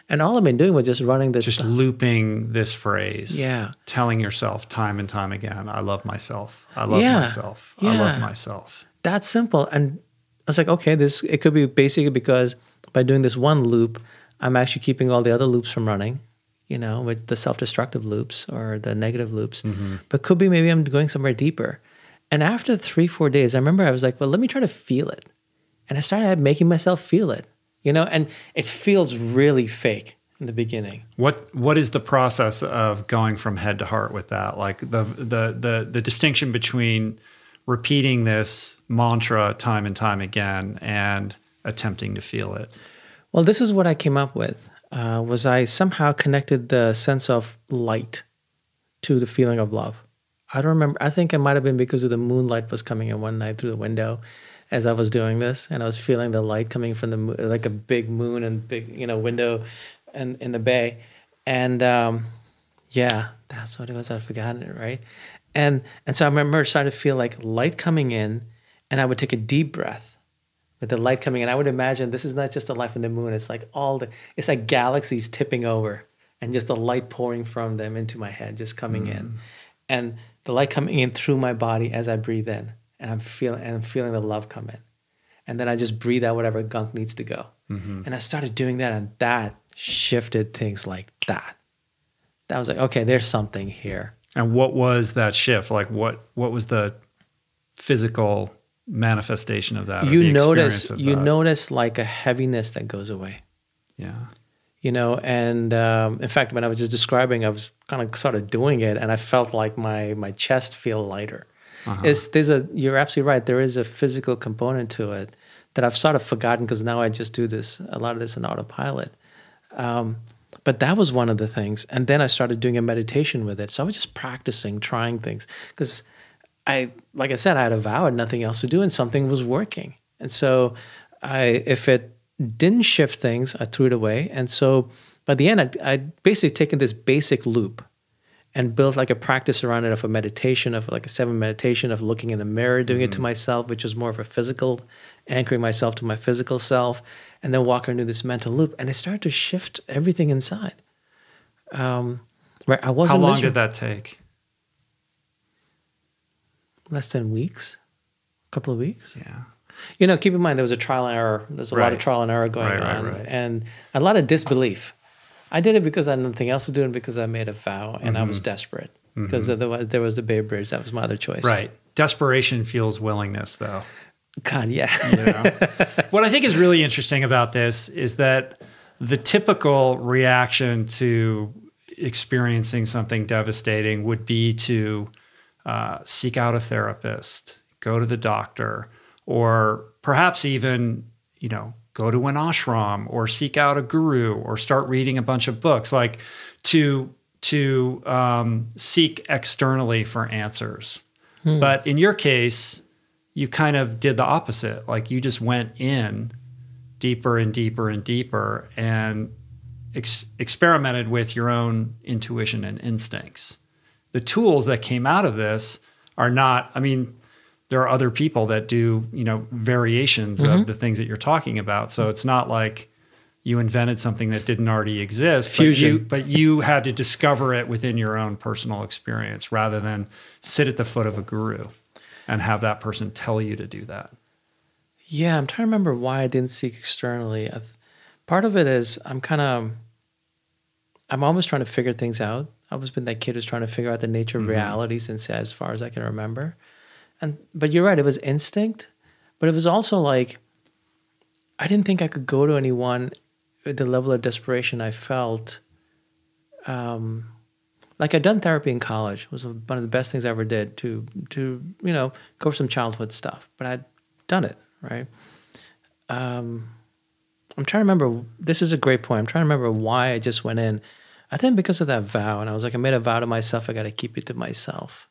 And all I've been doing was just running this.
Just looping this phrase.
Yeah.
Telling yourself time and time again, I love myself. I love myself. I love myself.
That's simple. And I was like, okay, it could be basically because by doing this one loop, I'm actually keeping all the other loops from running, you know, with the self-destructive loops or the negative loops. But could be maybe I'm going somewhere deeper. And after 3-4 days, I remember I was like, well, let me try to feel it. And I started making myself feel it, you know, and it feels really fake in the beginning.
What is the process of going from head to heart with that? Like the distinction between repeating this mantra time and time again and attempting to feel it?
Well, this is what I came up with, was I somehow connected the sense of light to the feeling of love. I don't remember. I think it might have been because of the moonlight was coming in one night through the window as I was doing this, and I was feeling the light coming from the moon, like a big moon and big, you know, window in the bay. And yeah, that's what it was. I'd forgotten it, right? And so I remember starting to feel like light coming in, and I would take a deep breath with the light coming in. I would imagine this is not just the light from the moon. It's like it's like galaxies tipping over and just the light pouring from them into my head, just coming in. And the light coming in through my body as I breathe in. And I'm feeling the love come in. And then I just breathe out whatever gunk needs to go. And I started doing that, and that shifted things like that. That was like, okay, there's something here.
And what was that shift? Like what was the physical manifestation of that?
You notice like a heaviness that goes away.
Yeah.
You know, and in fact, when I was just describing, I was kind of sort of doing it, and I felt like my chest feel lighter. You're absolutely right. There is a physical component to it that I've sort of forgotten because now I just do a lot of this in autopilot. But that was one of the things. And then I started doing a meditation with it. So I was just practicing, trying things. Because like I said, I had a vow and nothing else to do, and something was working. And so if it didn't shift things, I threw it away. And so by the end, I'd basically taken this basic loop and built like a practice around it of a meditation, of like a 7 meditation of looking in the mirror, doing it to myself, which is more of a physical, anchoring myself to my physical self, and then walking into this mental loop. And it started to shift everything inside. Where I wasn't.
How long did that take?
Less than weeks, a couple of weeks.
Yeah.
You know, keep in mind there was a trial and error. There's a lot of trial and error going on, and a lot of disbelief. I did it because I had nothing else to do, and because I made a vow, and I was desperate. Because otherwise, there was the Bay Bridge. That was my other choice.
Right. Desperation fuels willingness, though.
God, yeah.
You know? What I think is really interesting about this is that the typical reaction to experiencing something devastating would be to seek out a therapist, go to the doctor, or perhaps even, you know, go to an ashram or seek out a guru or start reading a bunch of books, like to seek externally for answers. But in your case, you kind of did the opposite. Like you just went in deeper and deeper and deeper and experimented with your own intuition and instincts. The tools that came out of this are not, I mean, there are other people that do, variations of the things that you're talking about. So it's not like you invented something that didn't already exist.
Fusion.
But you had to discover it within your own personal experience rather than sit at the foot of a guru and have that person tell you to do that.
Yeah, I'm trying to remember why I didn't seek externally. Part of it is I'm always trying to figure things out. I've always been that kid who's trying to figure out the nature of reality since as far as I can remember. But you're right, it was instinct, but it was also like I didn't think I could go to anyone at the level of desperation I felt. Like I'd done therapy in college. It was one of the best things I ever did to go over some childhood stuff. But I'd done it, right? I'm trying to remember. This is a great point. I'm trying to remember why I just went in. I think because of that vow, and I was like, I made a vow to myself. I got to keep it to myself.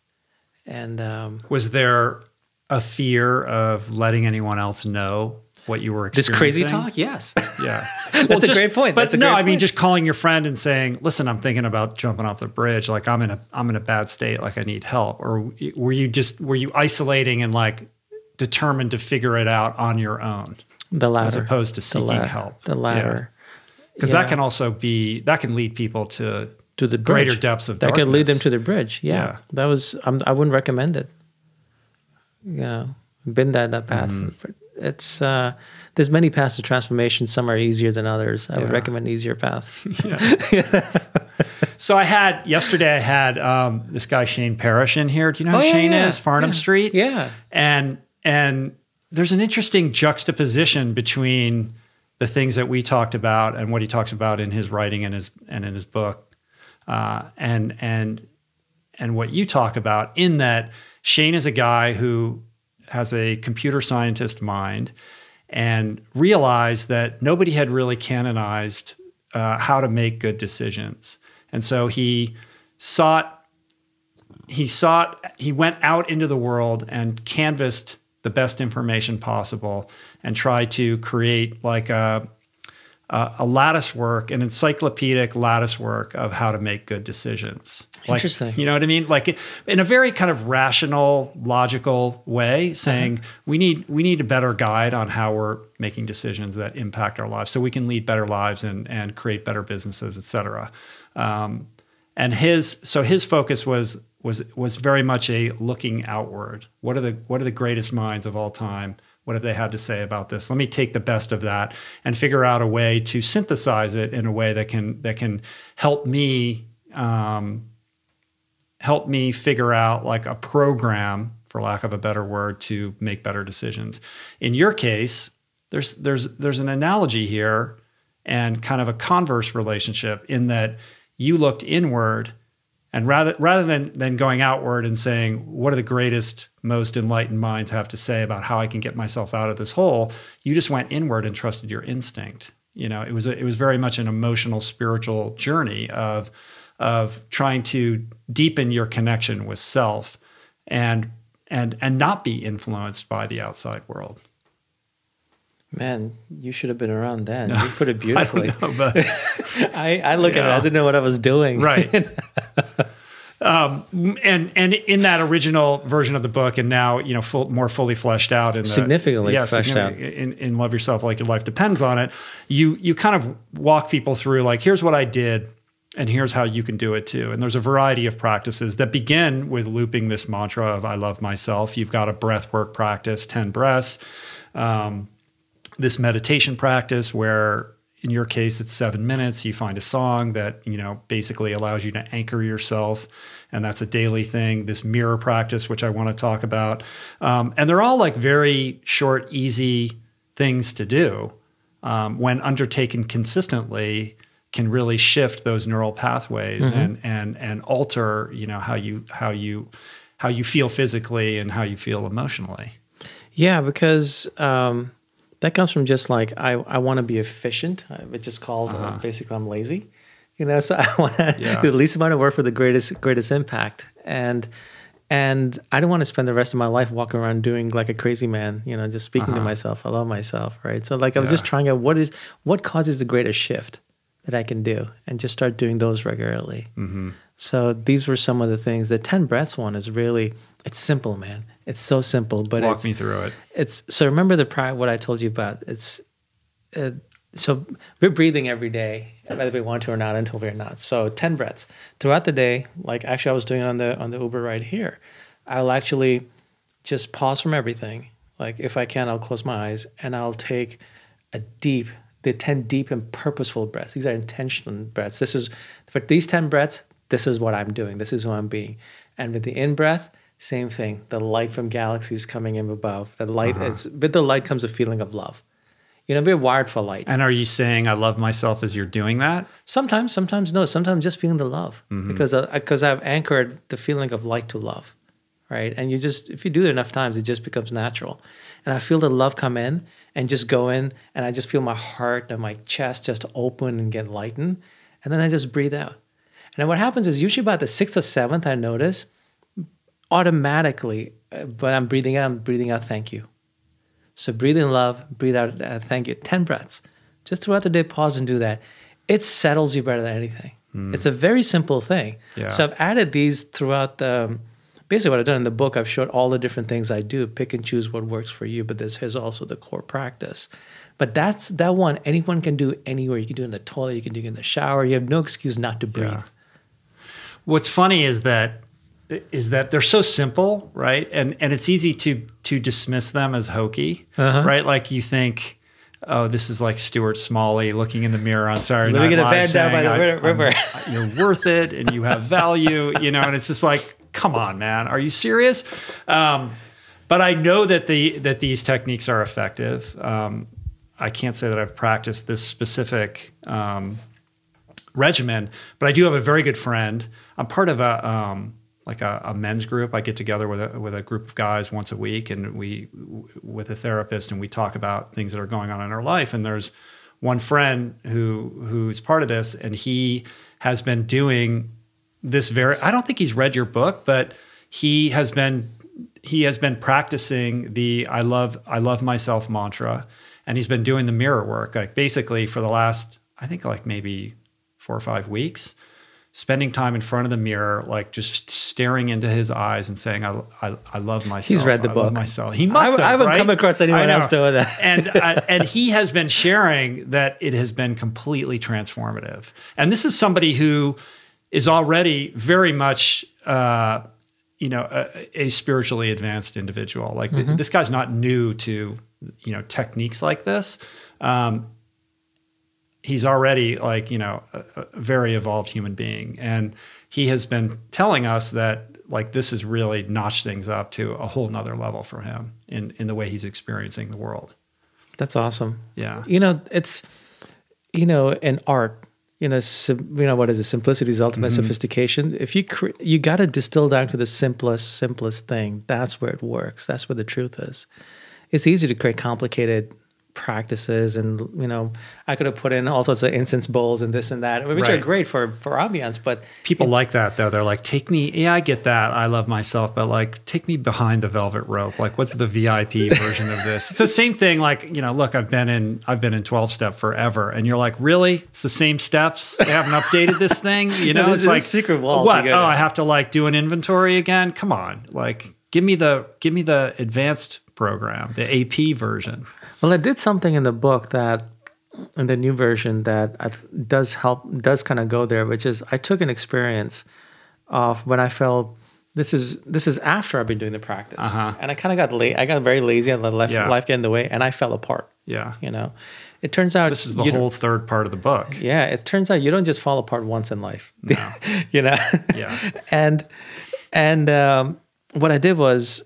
And
was there a fear of letting anyone else know what you were experiencing?
This crazy talk? Yes.
Yeah.
That's a great point.
But I mean, just calling your friend and saying, listen, I'm thinking about jumping off the bridge. Like I'm in a bad state. Like I need help. Or were you isolating and like determined to figure it out on your own?
The latter.
As opposed to seeking help.
The latter.
Because that can also that can lead people to
the
greater depths of darkness.
That could lead them to the bridge. Yeah. That was, I wouldn't recommend it. Been down that path. It's, there's many paths to transformation. Some are easier than others. I would recommend an easier path.
So yesterday I had this guy, Shane Parrish, in here. Do you know who Shane is? Farnham Street?
Yeah.
And there's an interesting juxtaposition between the things that we talked about and what he talks about in his writing and in his book. And what you talk about, in that Shane is a guy who has a computer scientist mind and realized that nobody had really canonized how to make good decisions. And so he went out into the world and canvassed the best information possible and tried to create like a lattice work, an encyclopedic lattice work of how to make good decisions.
Interesting.
You know what I mean? Like in a very kind of rational, logical way, saying we need a better guide on how we're making decisions that impact our lives so we can lead better lives and create better businesses, et cetera. And his focus was very much a looking outward. What are the greatest minds of all time? What have they had to say about this? Let me take the best of that and figure out a way to synthesize it in a way that can help me figure out like a program, for lack of a better word, to make better decisions. In your case, there's an analogy here and kind of a converse relationship in that you looked inward. And rather than going outward and saying, what do the greatest, most enlightened minds have to say about how I can get myself out of this hole, you just went inward and trusted your instinct. It was very much an emotional, spiritual journey of trying to deepen your connection with self and not be influenced by the outside world.
Man, you should have been around then. You put it beautifully.
I don't know, but
I look at it, I didn't know what I was doing.
Right. And in that original version of the book, and now more fully fleshed out,
significantly fleshed out
in Love Yourself Like Your Life Depends on It. You kind of walk people through like, here's what I did, and here's how you can do it too. And there's a variety of practices that begin with looping this mantra of I love myself. You've got a breath work practice, 10 breaths. This meditation practice where, in your case, it's 7 minutes. You find a song that, basically allows you to anchor yourself. And that's a daily thing. This mirror practice, which I want to talk about. And they're all like very short, easy things to do when undertaken consistently can really shift those neural pathways and alter, how you feel physically and how you feel emotionally.
Yeah, because That comes from just like I want to be efficient, which is called basically I'm lazy, you know. So I want to do the least amount of work for the greatest impact, and I don't want to spend the rest of my life walking around doing like a crazy man, you know, just speaking to myself. I love myself, right? So like I was just trying out what causes the greatest shift that I can do, and just start doing those regularly. So these were some of the things. The 10 breaths one is really, it's simple, man. It's so simple, but
walk me through it.
So remember what I told you about. So we're breathing every day, whether we want to or not, until we're not. So 10 breaths throughout the day. Like actually, I was doing it on the Uber ride here. I'll actually just pause from everything. Like if I can, I'll close my eyes and I'll take the 10 deep and purposeful breaths. These are intentional breaths. For these 10 breaths, this is what I'm doing. This is who I'm being. And with the in-breath, same thing. The light from galaxies coming in above. The light with the light comes a feeling of love. You know, we're wired for light.
And are you saying I love myself as you're doing that?
Sometimes no. Sometimes just feeling the love. Because I've anchored the feeling of light to love, right? And if you do it enough times, it just becomes natural. And I feel the love come in and just go in, and I just feel my heart and my chest just open and get lightened. And then I just breathe out. And then what happens is usually about the 6th or 7th, I notice automatically, when I'm breathing out, thank you. So breathe in love, breathe out, thank you. 10 breaths. Just throughout the day, pause and do that. It settles you better than anything. It's a very simple thing. Yeah. So I've added these throughout basically what I've done in the book. I've showed all the different things I do. Pick and choose what works for you, but here's also the core practice. But that one, anyone can do anywhere. You can do it in the toilet, you can do it in the shower. You have no excuse not to breathe. Yeah.
What's funny is that they're so simple, right? And it's easy to dismiss them as hokey, right? Like you think, oh, this is like Stuart Smalley looking in the miror on Saturday Night Live saying, down by the river. You're worth it and you have value, you know, and it's just like, come on, man, are you serious? But I know that these techniques are effective. I can't say that I've practiced this specific regimen, but I do have a very good friend. I'm part of a men's group. I get together with a group of guys once a week, and with a therapist, and we talk about things that are going on in our life. And there's one friend who's part of this, and he has been doing this I don't think he's read your book, but he has been practicing the I love myself mantra, and he's been doing the mirror work, like basically for the last, I think like maybe 4 or 5 weeks, spending time in front of the mirror, like just staring into his eyes and saying, I love myself.
He's read the book.
I love myself. He must have,
I haven't
right?
come across anyone else doing that.
And he has been sharing that it has been completely transformative. And this is somebody who is already very much, a spiritually advanced individual. Like this guy's not new to, techniques like this. He's already like, a very evolved human being. And he has been telling us that like this has really notched things up to a whole nother level for him in the way he's experiencing the world.
That's awesome.
Yeah.
It's, in art, what is it? Simplicity is ultimate sophistication. If you got to distill down to the simplest thing. That's where it works. That's where the truth is. It's easy to create complicated practices, and I could have put in all sorts of incense bowls and this and that, which are great for ambiance, but
people like that though. They're like, take me, I get that, I love myself, but like take me behind the velvet rope. Like what's the VIP version of this? It's the same thing. Like, look, I've been in 12-step forever, and you're like, really? It's the same steps? They haven't updated this thing? It's like
secret wall.
What? Oh, I have to like do an inventory again? Come on. Like give me the advanced program, the AP version.
Well, I did something in the book that, in the new version, that does kind of go there, which is I took an experience of when I felt this is after I've been doing the practice, and I kind of got I got very lazy and let life get in the way, and I fell apart.
Yeah,
it turns out
this is the whole third part of the book.
Yeah, it turns out you don't just fall apart once in life.
No.
Yeah, and what I did was,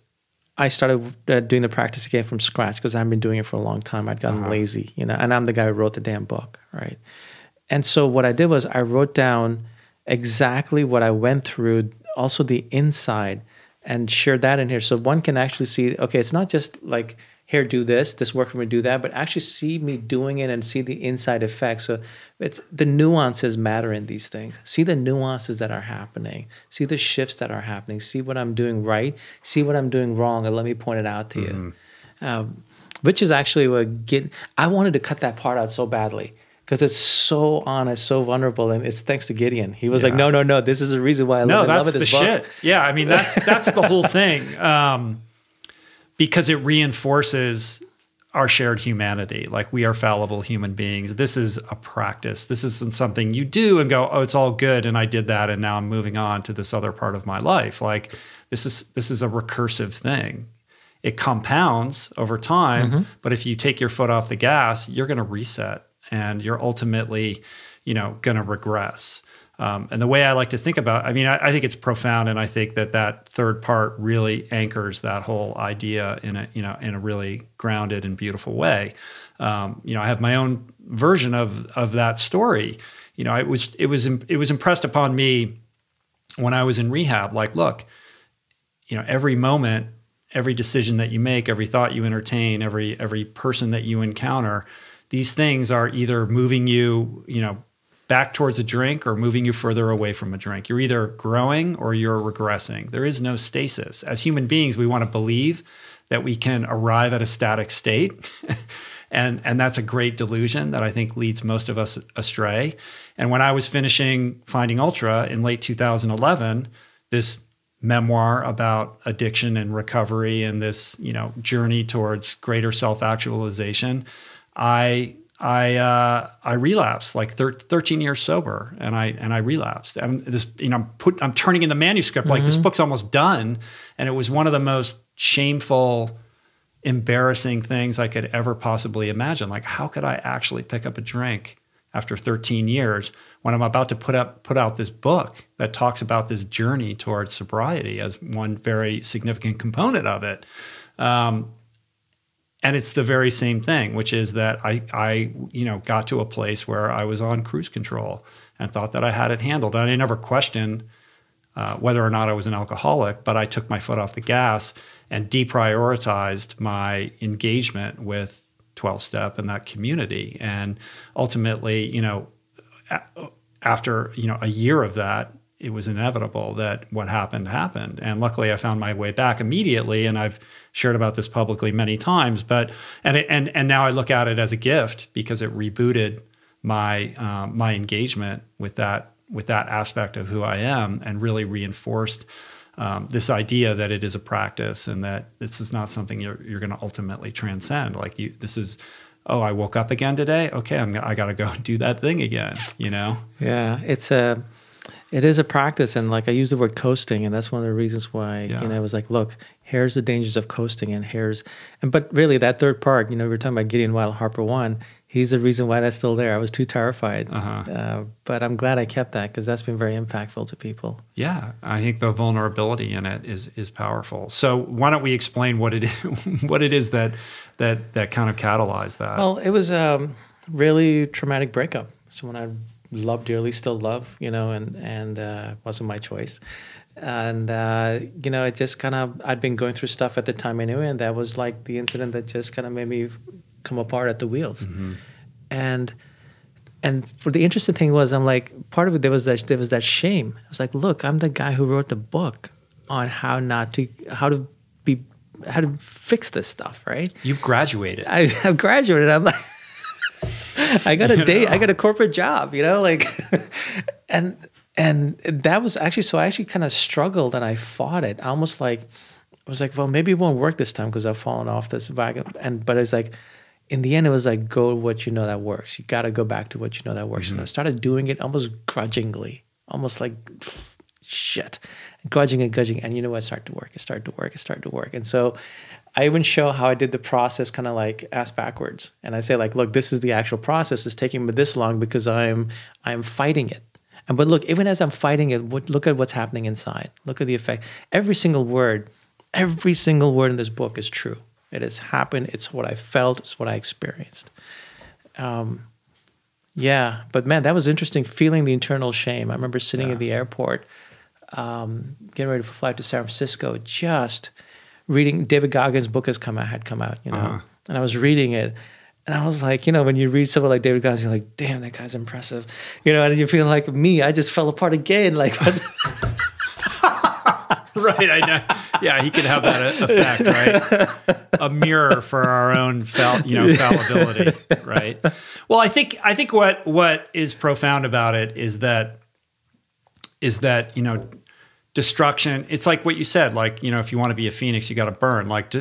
I started doing the practice again from scratch because I haven't been doing it for a long time. I'd gotten lazy, and I'm the guy who wrote the damn book, right? And so what I did was I wrote down exactly what I went through, also the inside, and shared that in here so one can actually see, okay, it's not just like here, do this worked for me, do that, but actually see me doing it and see the inside effects. So it's the nuances matter in these things. See the nuances that are happening. See the shifts that are happening. See what I'm doing right. See what I'm doing wrong, and let me point it out to you. Which is actually I wanted to cut that part out so badly because it's so honest, so vulnerable, and it's thanks to Gideon. He was like, no, this is the reason why I love this book.
No, that's the shit. Yeah, I mean, that's the whole thing. Because it reinforces our shared humanity. Like, we are fallible human beings. This is a practice. This isn't something you do and go, oh, it's all good, and I did that, and now I'm moving on to this other part of my life. Like, this is a recursive thing. It compounds over time, but if you take your foot off the gas, you're going to reset, and you're ultimately, going to regress. And the way I like to think about, I think it's profound, and I think that third part really anchors that whole idea in a really grounded and beautiful way. I have my own version of that story. It was impressed upon me when I was in rehab. Like, look, every moment, every decision that you make, every thought you entertain, every person that you encounter, these things are either moving you, back towards a drink or moving you further away from a drink. You're either growing or you're regressing. There is no stasis. As human beings, we want to believe that we can arrive at a static state. And that's a great delusion that I think leads most of us astray. And when I was finishing Finding Ultra in late 2011, this memoir about addiction and recovery and this, journey towards greater self-actualization, I relapsed, like 13 years sober, and I relapsed. And this, I'm turning in the manuscript, like this book's almost done, and it was one of the most shameful, embarrassing things I could ever possibly imagine. Like, how could I actually pick up a drink after 13 years when I'm about to put out this book that talks about this journey towards sobriety as one very significant component of it? And it's the very same thing, which is that I got to a place where I was on cruise control and thought that I had it handled. And I never questioned whether or not I was an alcoholic, but I took my foot off the gas and deprioritized my engagement with 12-step and that community. And ultimately, after a year of that, it was inevitable that what happened. And luckily I found my way back immediately, and I've shared about this publicly many times, and now I look at it as a gift because it rebooted my my engagement with that aspect of who I am, and really reinforced this idea that it is a practice and that this is not something you're going to ultimately transcend. Like, this is, oh, I woke up again today. Okay, I got to go do that thing again.
Yeah, it is a practice, and like I use the word coasting, and that's one of the reasons why I was like, look, here's the dangers of coasting, but really that third part, we were talking about Gideon Weil Harper 1. He's the reason why that's still there. I was too terrified, but I'm glad I kept that because that's been very impactful to people.
Yeah, I think the vulnerability in it is powerful. So why don't we explain what it is that kind of catalyzed that?
Well, it was a really traumatic breakup. Someone I love dearly, still love, and wasn't my choice. And, it just kind of, I'd been going through stuff at the time anyway, and that was like the incident that just kind of made me come apart at the wheels. And the interesting thing was, I'm like, part of it, there was that shame. I was like, look, I'm the guy who wrote the book on how to fix this stuff, right?
You've graduated.
I've graduated. I'm like, I got a date. I got a corporate job, and that was actually, so I actually kind of struggled and I fought it. I was like, well, maybe it won't work this time because I've fallen off this wagon. But it's like, in the end, it was like, go with what you know that works. You got to go back to what you know that works. And I started doing it almost grudgingly, almost like shit, grudging. And you know what? It started to work. And so I even show how I did the process kind of like ass backwards. And I say like, look, this is the actual process. It's taking me this long because I'm fighting it. But look, even as I'm fighting it, look at what's happening inside. Look at the effect. Every single word in this book is true. It has happened. It's what I felt. It's what I experienced. Yeah, but man, that was interesting, feeling the internal shame. I remember sitting at the airport, getting ready to fly to San Francisco, just reading David Goggins' book had come out, and I was reading it. And I was like, when you read someone like David Goggins, you're like, damn, that guy's impressive. And you're feeling like me, I just fell apart again. Like, what?
Right, I know. Yeah, he could have that effect, right? A mirror for our own fallibility, right? Well, I think what is profound about it is that destruction. It's like what you said, like, if you want to be a phoenix, you got to burn. Like,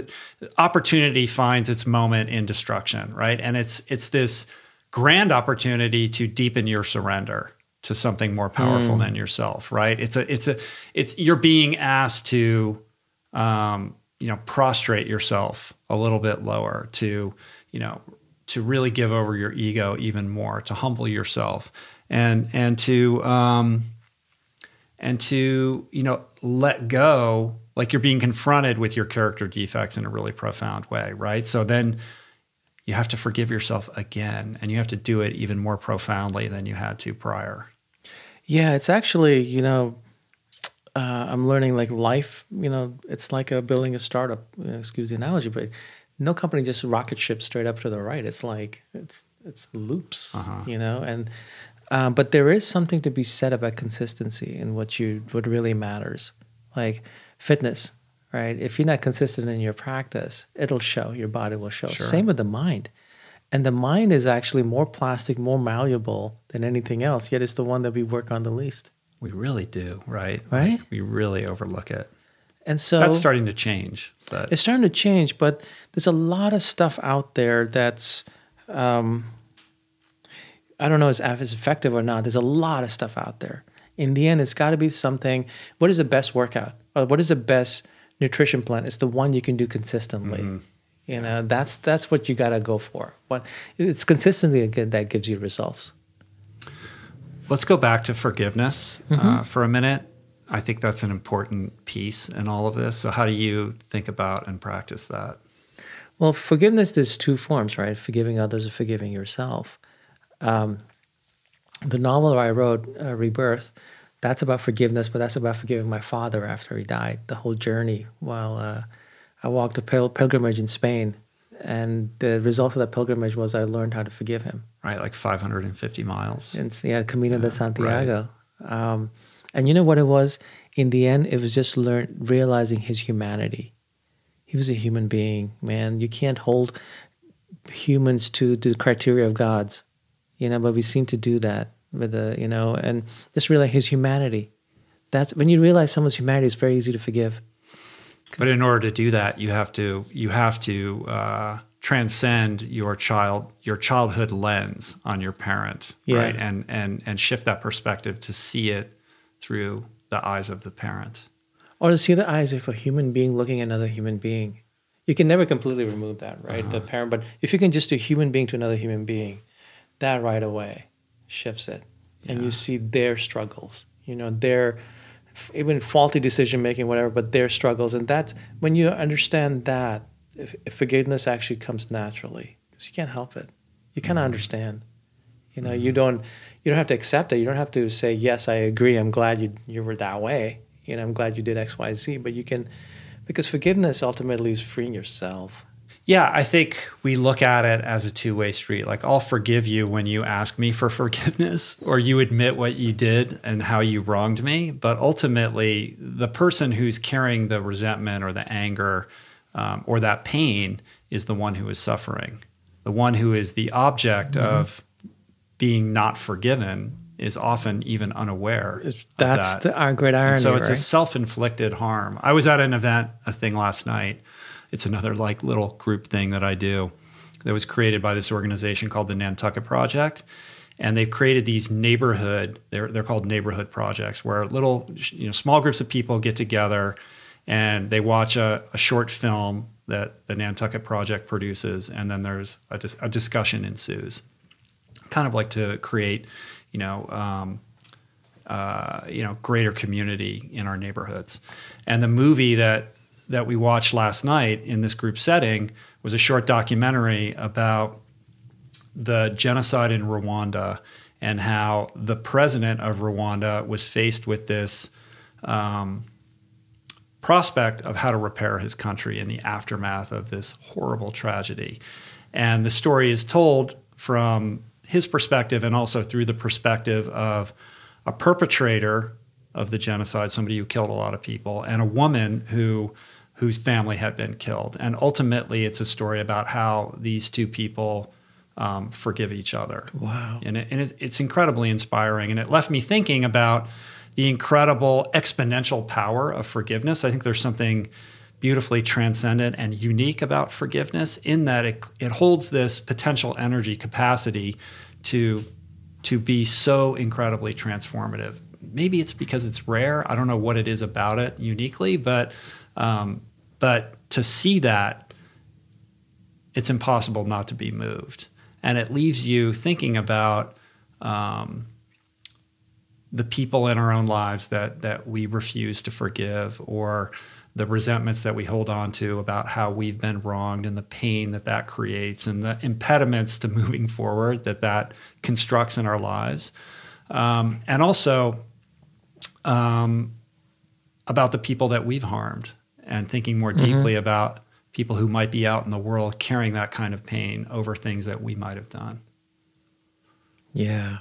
opportunity finds its moment in destruction, right? And it's this grand opportunity to deepen your surrender to something more powerful than yourself, right? It's you're being asked to prostrate yourself a little bit lower, to really give over your ego even more, to humble yourself, and to let go, like you're being confronted with your character defects in a really profound way, right? So then you have to forgive yourself again, and you have to do it even more profoundly than you had to prior.
Yeah, it's actually, I'm learning like life, it's like building a startup, excuse the analogy, but no company just rocket ships straight up to the right. It's like, it's loops, and but there is something to be said about consistency in what really matters. Like fitness, right? If you're not consistent in your practice, it'll show, your body will show. Sure. Same with the mind. And the mind is actually more plastic, more malleable than anything else, yet it's the one that we work on the least.
We really do, right?
Right?
We really overlook it.
And so
that's starting to change. But
it's starting to change, but there's a lot of stuff out there that's, I don't know if it's effective or not. There's a lot of stuff out there. In the end, it's got to be something. What is the best workout? Or what is the best nutrition plan? It's the one you can do consistently. Mm-hmm. That's what you got to go for. But it's consistency that gives you results.
Let's go back to forgiveness for a minute. I think that's an important piece in all of this. So how do you think about and practice that?
Well, forgiveness, there's two forms, right? Forgiving others or forgiving yourself. The novel I wrote, Rebirth, that's about forgiveness, but that's about forgiving my father after he died. The whole journey while I walked a pilgrimage in Spain, and the result of that pilgrimage was I learned how to forgive him.
Right, like 550 miles.
And, Camino de Santiago. Right. And you know what it was? In the end, it was just realizing his humanity. He was a human being, man. You can't hold humans to the criteria of gods, but we seem to do that with and just realize his humanity. That's when you realize someone's humanity, it's very easy to forgive.
But in order to do that, you have to transcend your childhood lens on your parent, right? And shift that perspective to see it through the eyes of the parent, or
to see the eyes of a human being looking at another human being. You can never completely remove that, right? The parent, but if you can just do human being to another human being, that right away shifts it, and you see their struggles, their even faulty decision making, whatever, but their struggles, and that's when you understand that, if forgiveness actually comes naturally, because you can't help it. You kind of understand. You don't have to accept it. You don't have to say, yes, I agree. I'm glad you were that way. I'm glad you did X, Y, Z. But you can, because forgiveness ultimately is freeing yourself.
Yeah, I think we look at it as a two-way street. Like, I'll forgive you when you ask me for forgiveness or you admit what you did and how you wronged me. But ultimately, the person who's carrying the resentment or the anger or that pain is the one who is suffering. The one who is the object of being not forgiven is often even unaware of
that. That's our great irony.
And so it's
right?
a self-inflicted harm. I was at a thing last night. It's another like little group thing that I do that was created by this organization called the Nantucket Project. And they've created these they're called neighborhood projects, where little, small groups of people get together and they watch a short film that the Nantucket Project produces, and then there's a discussion ensues. Kind of like to create, greater community in our neighborhoods. And the movie that we watched last night in this group setting was a short documentary about the genocide in Rwanda and how the president of Rwanda was faced with this prospect of how to repair his country in the aftermath of this horrible tragedy. And the story is told from his perspective and also through the perspective of a perpetrator of the genocide, somebody who killed a lot of people, and a woman whose family had been killed. And ultimately, it's a story about how these two people forgive each other.
Wow.
And it's incredibly inspiring. And it left me thinking about the incredible exponential power of forgiveness. I think there's something beautifully transcendent and unique about forgiveness in that it holds this potential energy capacity to be so incredibly transformative. Maybe it's because it's rare. I don't know what it is about it uniquely, but to see that, it's impossible not to be moved. And it leaves you thinking about the people in our own lives that we refuse to forgive, or the resentments that we hold on to about how we've been wronged, and the pain that creates, and the impediments to moving forward that constructs in our lives. And also about the people that we've harmed, and thinking more deeply about people who might be out in the world carrying that kind of pain over things that we might have done.
Yeah.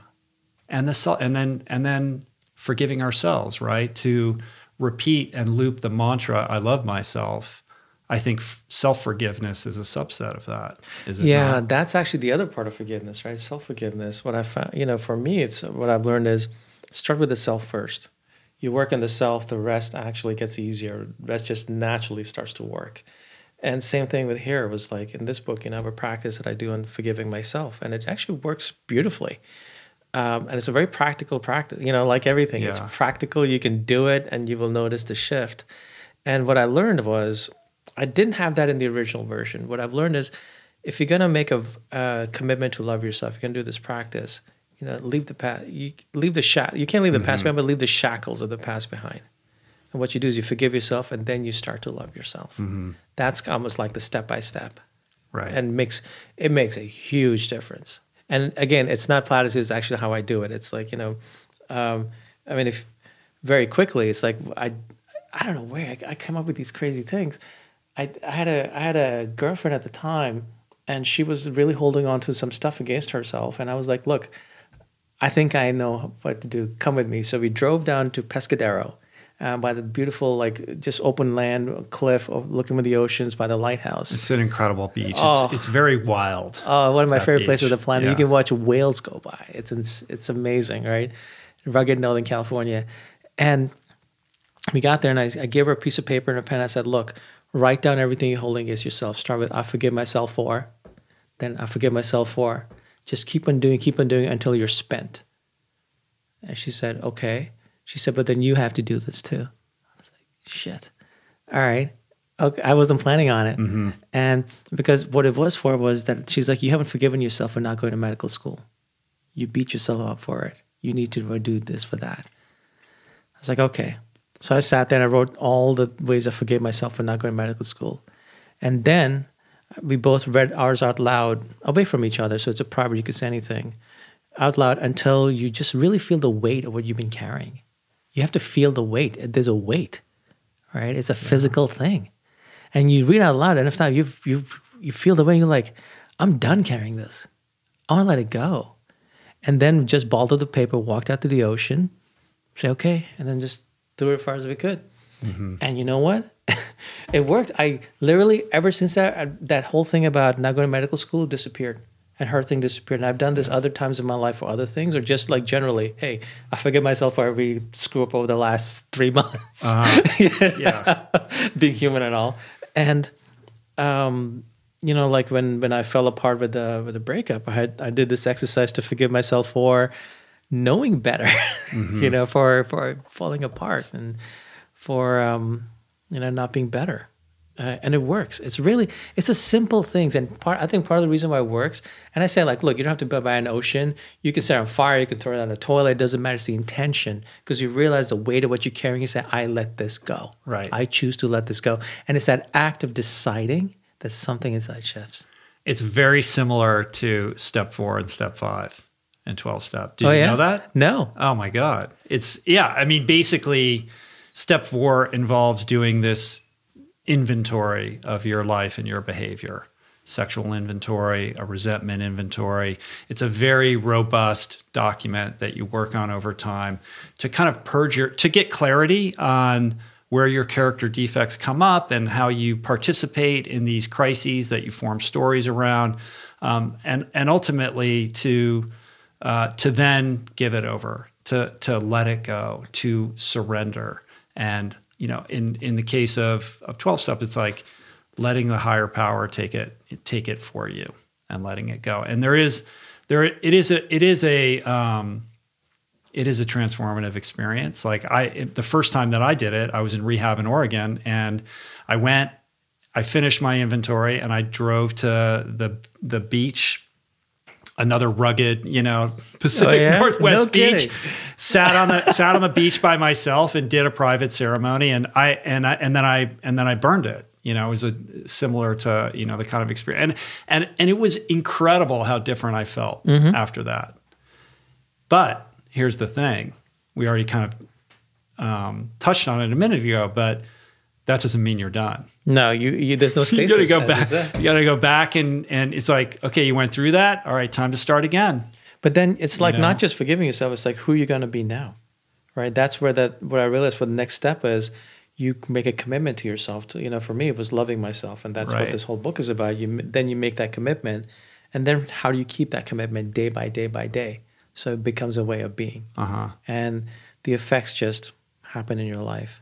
And then forgiving ourselves, right? To repeat and loop the mantra, I love myself. I think self-forgiveness is a subset of that. Is it not?
That's actually the other part of forgiveness, right? Self-forgiveness. What I found, for me, it's what I've learned is start with the self first. You work on the self, the rest actually gets easier. The rest just naturally starts to work. And same thing with here. It was like in this book, I have a practice that I do on forgiving myself, and it actually works beautifully. And it's a very practical practice, like everything. Yeah. It's practical. You can do it, and you will notice the shift. And what I learned was, I didn't have that in the original version. What I've learned is, if you're going to make a commitment to love yourself, you're going to do this practice. Leave the past. You can't leave the past behind, but leave the shackles of the past behind. And what you do is you forgive yourself, and then you start to love yourself. That's almost like the step by step,
right?
And it makes a huge difference. And again, it's not platitudes. It's actually how I do it. It's like if very quickly, it's like I don't know where I come up with these crazy things. I had a girlfriend at the time, and she was really holding on to some stuff against herself. And I was like, look, I think I know what to do. Come with me. So we drove down to Pescadero by the beautiful, just open land, cliff, looking at the oceans by the lighthouse.
It's an incredible beach. It's very wild.
One of my favorite places on the planet. Yeah. You can watch whales go by. It's amazing, right? Rugged Northern California. And we got there, and I gave her a piece of paper and a pen. I said, look, write down everything you're holding against yourself. Start with, I forgive myself for. Then I forgive myself for. Just keep on doing until you're spent. And she said, okay. She said, but then you have to do this too. I was like, shit. All right. Okay. I wasn't planning on it. And because what it was for was that she's like, you haven't forgiven yourself for not going to medical school. You beat yourself up for it. You need to do this for that. I was like, okay. So I sat there and I wrote all the ways I forgave myself for not going to medical school. And then we both read ours out loud, away from each other. So it's a private, you could say anything out loud until you just really feel the weight of what you've been carrying. You have to feel the weight. There's a weight, right? It's a physical thing. And you read out loud, and if not, you feel the weight, you're like, I'm done carrying this. I want to let it go. And then just balled up the paper, walked out to the ocean, say, okay, and then just threw it as far as we could. And you know what? It worked. I literally, ever since that whole thing about not going to medical school disappeared. And her thing disappeared. And I've done this other times in my life for other things, or just like generally, hey, I forgive myself for every screw up over the last 3 months. Being human and all. And, like when I fell apart with the breakup, I did this exercise to forgive myself for knowing better, for falling apart and for, not being better. And it works. It's a simple things. And I think part of the reason why it works, and I say look, you don't have to be by an ocean. You can set it on fire. You can throw it on a toilet. It doesn't matter. It's the intention, because you realize the weight of what you're carrying. You say, I let this go.
Right.
I choose to let this go. And it's that act of deciding that something inside shifts.
It's very similar to step 4 and step 5 and 12-step. Did you know that?
No.
Oh my God. Basically Step 4 involves doing this inventory of your life and your behavior. Sexual inventory, a resentment inventory. It's a very robust document that you work on over time to kind of to get clarity on where your character defects come up and how you participate in these crises that you form stories around, and ultimately to then give it over, to let it go, to surrender. And in the case of 12-step, it's like letting the higher power take it for you and letting it go. And it is a transformative experience. Like the first time that I did it, I was in rehab in Oregon, and I finished my inventory and I drove to the beach, another rugged, Pacific Northwest beach. Sat on the beach by myself and did a private ceremony, and then I burned it. It was similar to the kind of experience, and it was incredible how different I felt after that. But here's the thing: we already kind of touched on it a minute ago, but that doesn't mean you're done.
No, you there's no stasis.
You got to go back. You got to go back, and it's like, okay, you went through that. All right, time to start again.
But then it's like not just forgiving yourself. It's like who you're going to be now, right? That's where what I realized. For the next step is you make a commitment to yourself. For me, it was loving myself, and that's what this whole book is about. Then you make that commitment, and then how do you keep that commitment day by day by day? So it becomes a way of being, and the effects just happen in your life.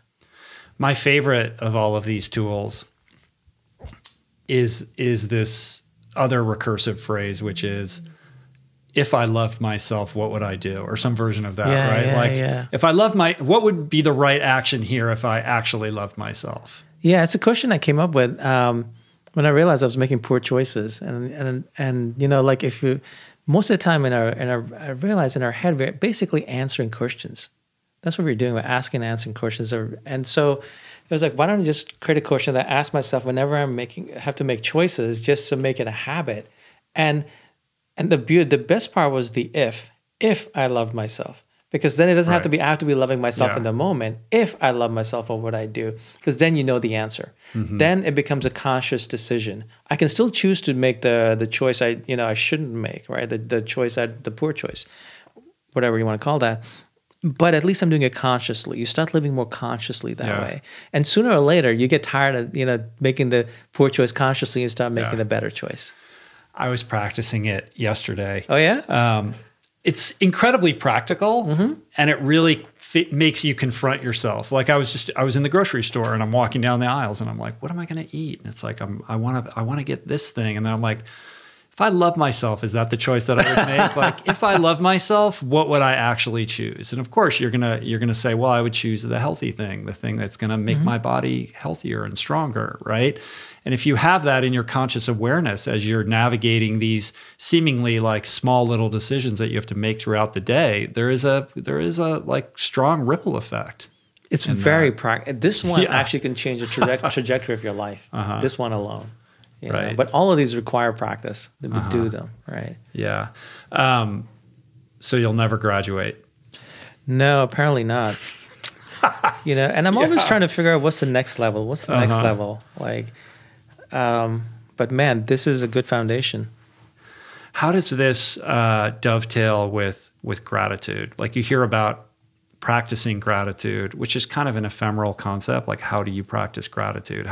My favorite of all of these tools is this other recursive phrase, which is, if I loved myself, what would I do? Or some version of that, right? If I love what would be the right action here if I actually loved myself? Yeah,
it's a question I came up with when I realized I was making poor choices. And like most of the time I realized in our head, we're basically answering questions. That's what we're doing. We're asking and answering questions. And so it was like, why don't I just create a question that I ask myself whenever I have to make choices, just to make it a habit. And the best part was the if I love myself, because then it doesn't have to be, I have to be loving myself in the moment. If I love myself, what would I do? Because then you know the answer. Then it becomes a conscious decision. I can still choose to make the choice I shouldn't make, right? The poor choice, whatever you want to call that. But at least I'm doing it consciously. You start living more consciously that way. And sooner or later, you get tired of making the poor choice consciously and start making the better choice.
I was practicing it yesterday.
Oh, yeah?
It's incredibly practical, and it really makes you confront yourself. Like I was in the grocery store, and I'm walking down the aisles, and I'm like, what am I going to eat? And it's like, I want to get this thing. And then I'm like, if I love myself, is that the choice that I would make? Like, if I love myself, what would I actually choose? And of course, you're gonna say, well, I would choose the healthy thing, the thing that's gonna make my body healthier and stronger, right? And if you have that in your conscious awareness as you're navigating these seemingly like small little decisions that you have to make throughout the day, there is a like strong ripple effect.
It's very practical. This one actually can change the trajectory of your life. This one alone. Right. But all of these require practice to do them, right?
Yeah. So you'll never graduate?
No, apparently not. And I'm always trying to figure out what's the next level. What's the next level? Like, but man, this is a good foundation.
How does this dovetail with gratitude? Like you hear about practicing gratitude, which is kind of an ephemeral concept. Like, how do you practice gratitude?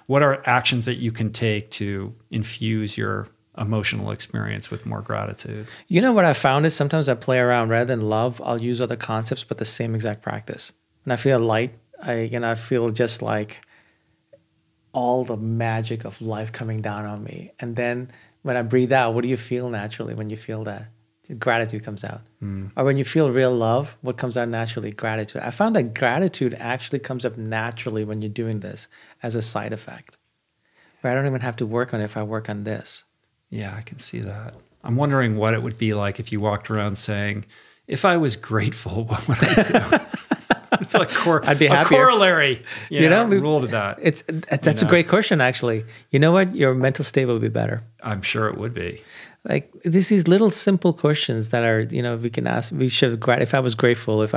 What are actions that you can take to infuse your emotional experience with more gratitude?
What I found is sometimes I play around. Rather than love, I'll use other concepts, but the same exact practice. When I feel light, I feel just like all the magic of life coming down on me. And then when I breathe out, what do you feel naturally when you feel that? Gratitude comes out. Or when you feel real love, what comes out naturally? Gratitude. I found that gratitude actually comes up naturally when you're doing this as a side effect. Where I don't even have to work on it if I work on this.
Yeah, I can see that. I'm wondering what it would be like if you walked around saying, if I was grateful, what would I do? It's like
I'd be happier.
A corollary, rule to that.
That's a great question, actually. You know what? Your mental state will be better.
I'm sure it would be.
Like these little simple questions that are, we can ask. If I was grateful, if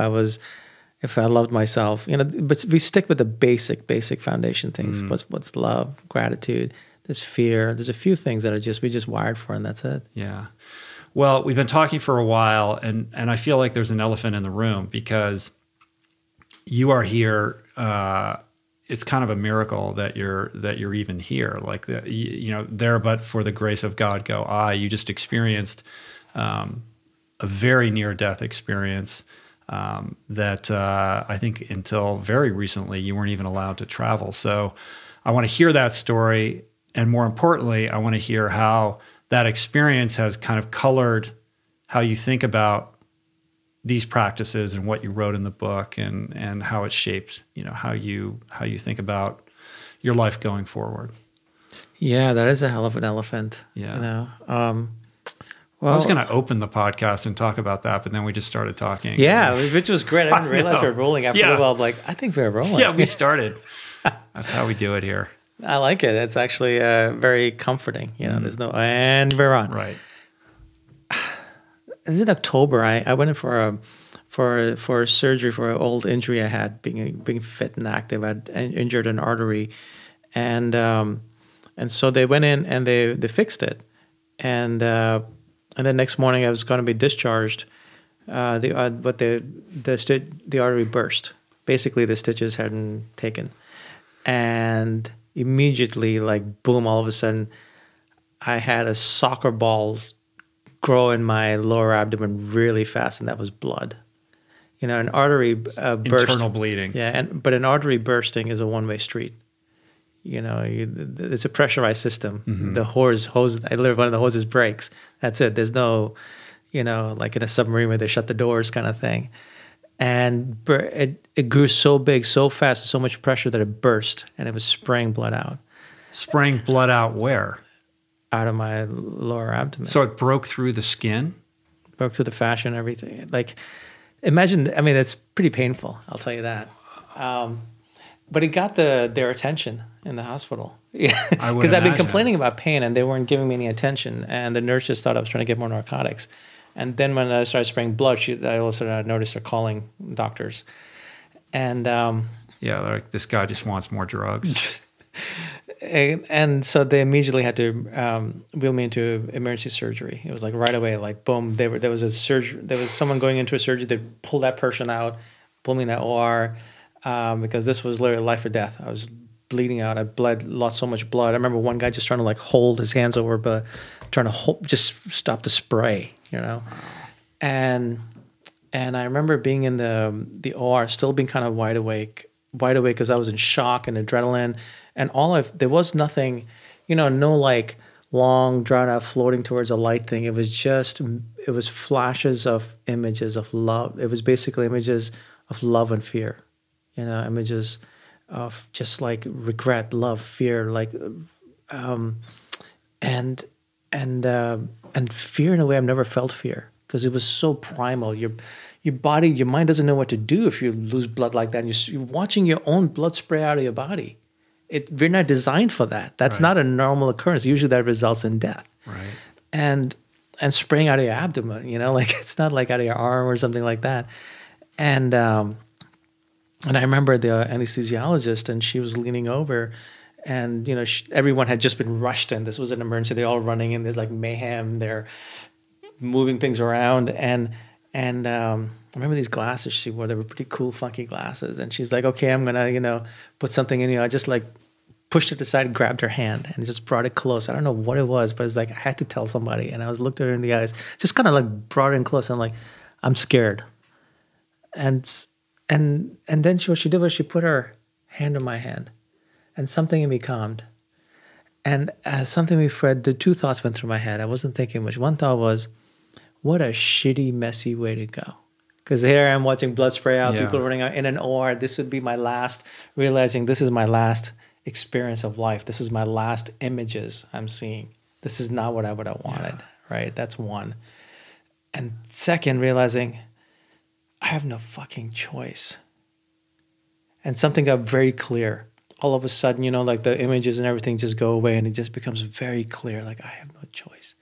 if I loved myself, but we stick with the basic foundation things. What's love, gratitude, there's fear. There's a few things that we just wired for, and that's it.
Yeah. Well, we've been talking for a while, and I feel like there's an elephant in the room because you are here. It's kind of a miracle that you're even here. Like there, but for the grace of God, go I. You just experienced a very near death experience that I think until very recently you weren't even allowed to travel. So I want to hear that story, and more importantly, I want to hear how that experience has kind of colored how you think about these practices and what you wrote in the book, and how it shaped, how you think about your life going forward.
Yeah, that is a hell of an elephant.
Yeah.
Well,
I was going to open the podcast and talk about that, but then we just started talking.
Yeah, which was great. I didn't realize we were rolling after a while. I'm like, I think we're rolling.
Yeah, we started. That's how we do it here.
I like it. It's actually very comforting. There's no, and we're on.
Right.
It was in October. I went in for a surgery for an old injury I had, being fit and active. I'd injured an artery, and so they went in and they fixed it, and then next morning I was going to be discharged. The artery burst. Basically, the stitches hadn't taken, and immediately, like boom, all of a sudden, I had a soccer ball grow in my lower abdomen really fast, and that was blood. An artery burst.
Internal bleeding.
Yeah, but an artery bursting is a one-way street. It's a pressurized system.
Mm-hmm.
The hose. I literally one of the hoses breaks. That's it. There's no, like in a submarine where they shut the doors kind of thing. And it grew so big, so fast, so much pressure that it burst, and it was spraying blood out.
Spraying blood out where?
Out of my lower abdomen.
So it broke through the skin?
Broke through the fascia and everything. Like, imagine, it's pretty painful, I'll tell you that. But it got their attention in the hospital. Because I've been complaining about pain, and they weren't giving me any attention. And the nurse just thought I was trying to get more narcotics. And then when I started spraying blood, I also noticed her calling doctors. And
they're like, this guy just wants more drugs.
and so they immediately had to wheel me into emergency surgery. It was like right away, like boom. There was a surgery. There was someone going into a surgery. They pulled that person out, pulled me in that OR because this was literally life or death. I was bleeding out. I lost so much blood. I remember one guy just trying to like hold his hands over, but trying to just stop the spray. And I remember being in the OR, still being kind of wide awake because I was in shock and adrenaline, and there was nothing, no like long drawn out floating towards a light thing. It was flashes of images of love. It was basically images of love and fear, images of just like regret, love, fear, like and fear in a way I've never felt fear, because it was so primal. Your body, your mind doesn't know what to do if you lose blood like that. And you're watching your own blood spray out of your body. We're not designed for that. That's not a normal occurrence. Usually that results in death.
Right.
And spraying out of your abdomen, like it's not like out of your arm or something like that. And I remember the anesthesiologist, and she was leaning over, and everyone had just been rushed in. This was an emergency. They're all running in. There's like mayhem. They're moving things around, and I remember these glasses she wore. They were pretty cool, funky glasses. And she's like, "Okay, I'm gonna, put something in you." I just like pushed it aside, and grabbed her hand, and just brought it close. I don't know what it was, but it's like I had to tell somebody. And I was looked at her in the eyes, just kind of like brought it in close. And I'm like, "I'm scared." And then what she did was she put her hand on my hand, and something in me calmed. And something we Fred, the two thoughts went through my head. I wasn't thinking much. One thought was, what a shitty, messy way to go. Because here I'm watching blood spray out, people running out in an OR. This would be my last, realizing this is my last experience of life. This is my last images I'm seeing. This is not what I would have wanted, right? That's one. And second, realizing I have no fucking choice. And something got very clear. All of a sudden, like the images and everything just go away, and it just becomes very clear, like I have no choice.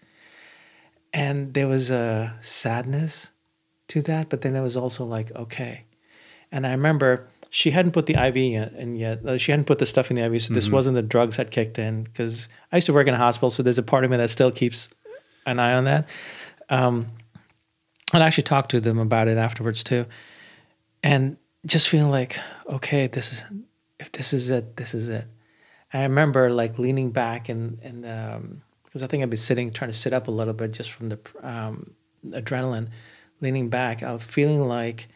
And there was a sadness to that, but then there was also like, okay. And I remember she hadn't put the IV in yet. She hadn't put the stuff in the IV, so this wasn't the drugs had kicked in. Because I used to work in a hospital, so there's a part of me that still keeps an eye on that. And I actually talked to them about it afterwards too. And just feeling like, okay, if this is it, this is it. And I remember like leaning back and because I think I'd been trying to sit up a little bit just from the adrenaline, leaning back. I was feeling like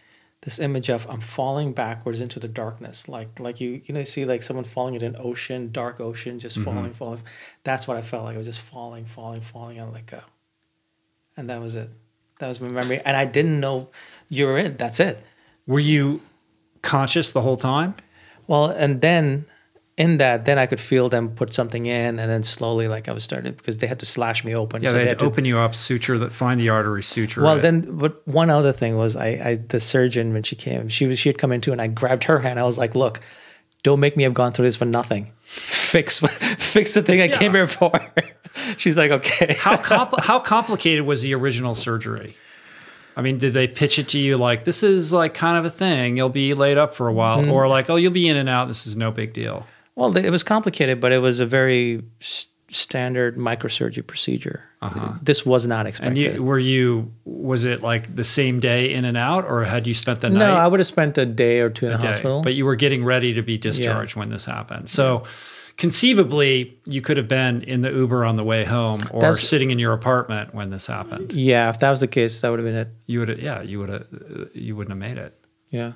this image of I'm falling backwards into the darkness, like you see like someone falling in an ocean, dark ocean, just falling. That's what I felt like. I was just falling, and I let go. And that was it. That was my memory. And I didn't know you were in. That's it.
Were you conscious the whole time?
Well, and then in that, then I could feel them put something in, and then slowly, like I was starting, because they had to slash me open.
Yeah,
so
they had to open you up, find the artery, suture.
Well, but one other thing was, the surgeon, when she came, she had come in too, and I grabbed her hand. I was like, "Look, don't make me have gone through this for nothing. Fix the thing I came here for." She's like, "Okay."
How complicated was the original surgery? I mean, did they pitch it to you like, this is like kind of a thing, you'll be laid up for a while, or like, oh, you'll be in and out, this is no big deal?
Well, it was complicated, but it was a very standard microsurgery procedure. This was not expected.
And was it like the same day in and out, or had you spent the night?
No, I would have spent a day or two in the hospital.
But you were getting ready to be discharged when this happened. So conceivably, you could have been in the Uber on the way home, or sitting in your apartment when this happened.
Yeah, if that was the case, that would have been it.
You wouldn't have made it.
Yeah.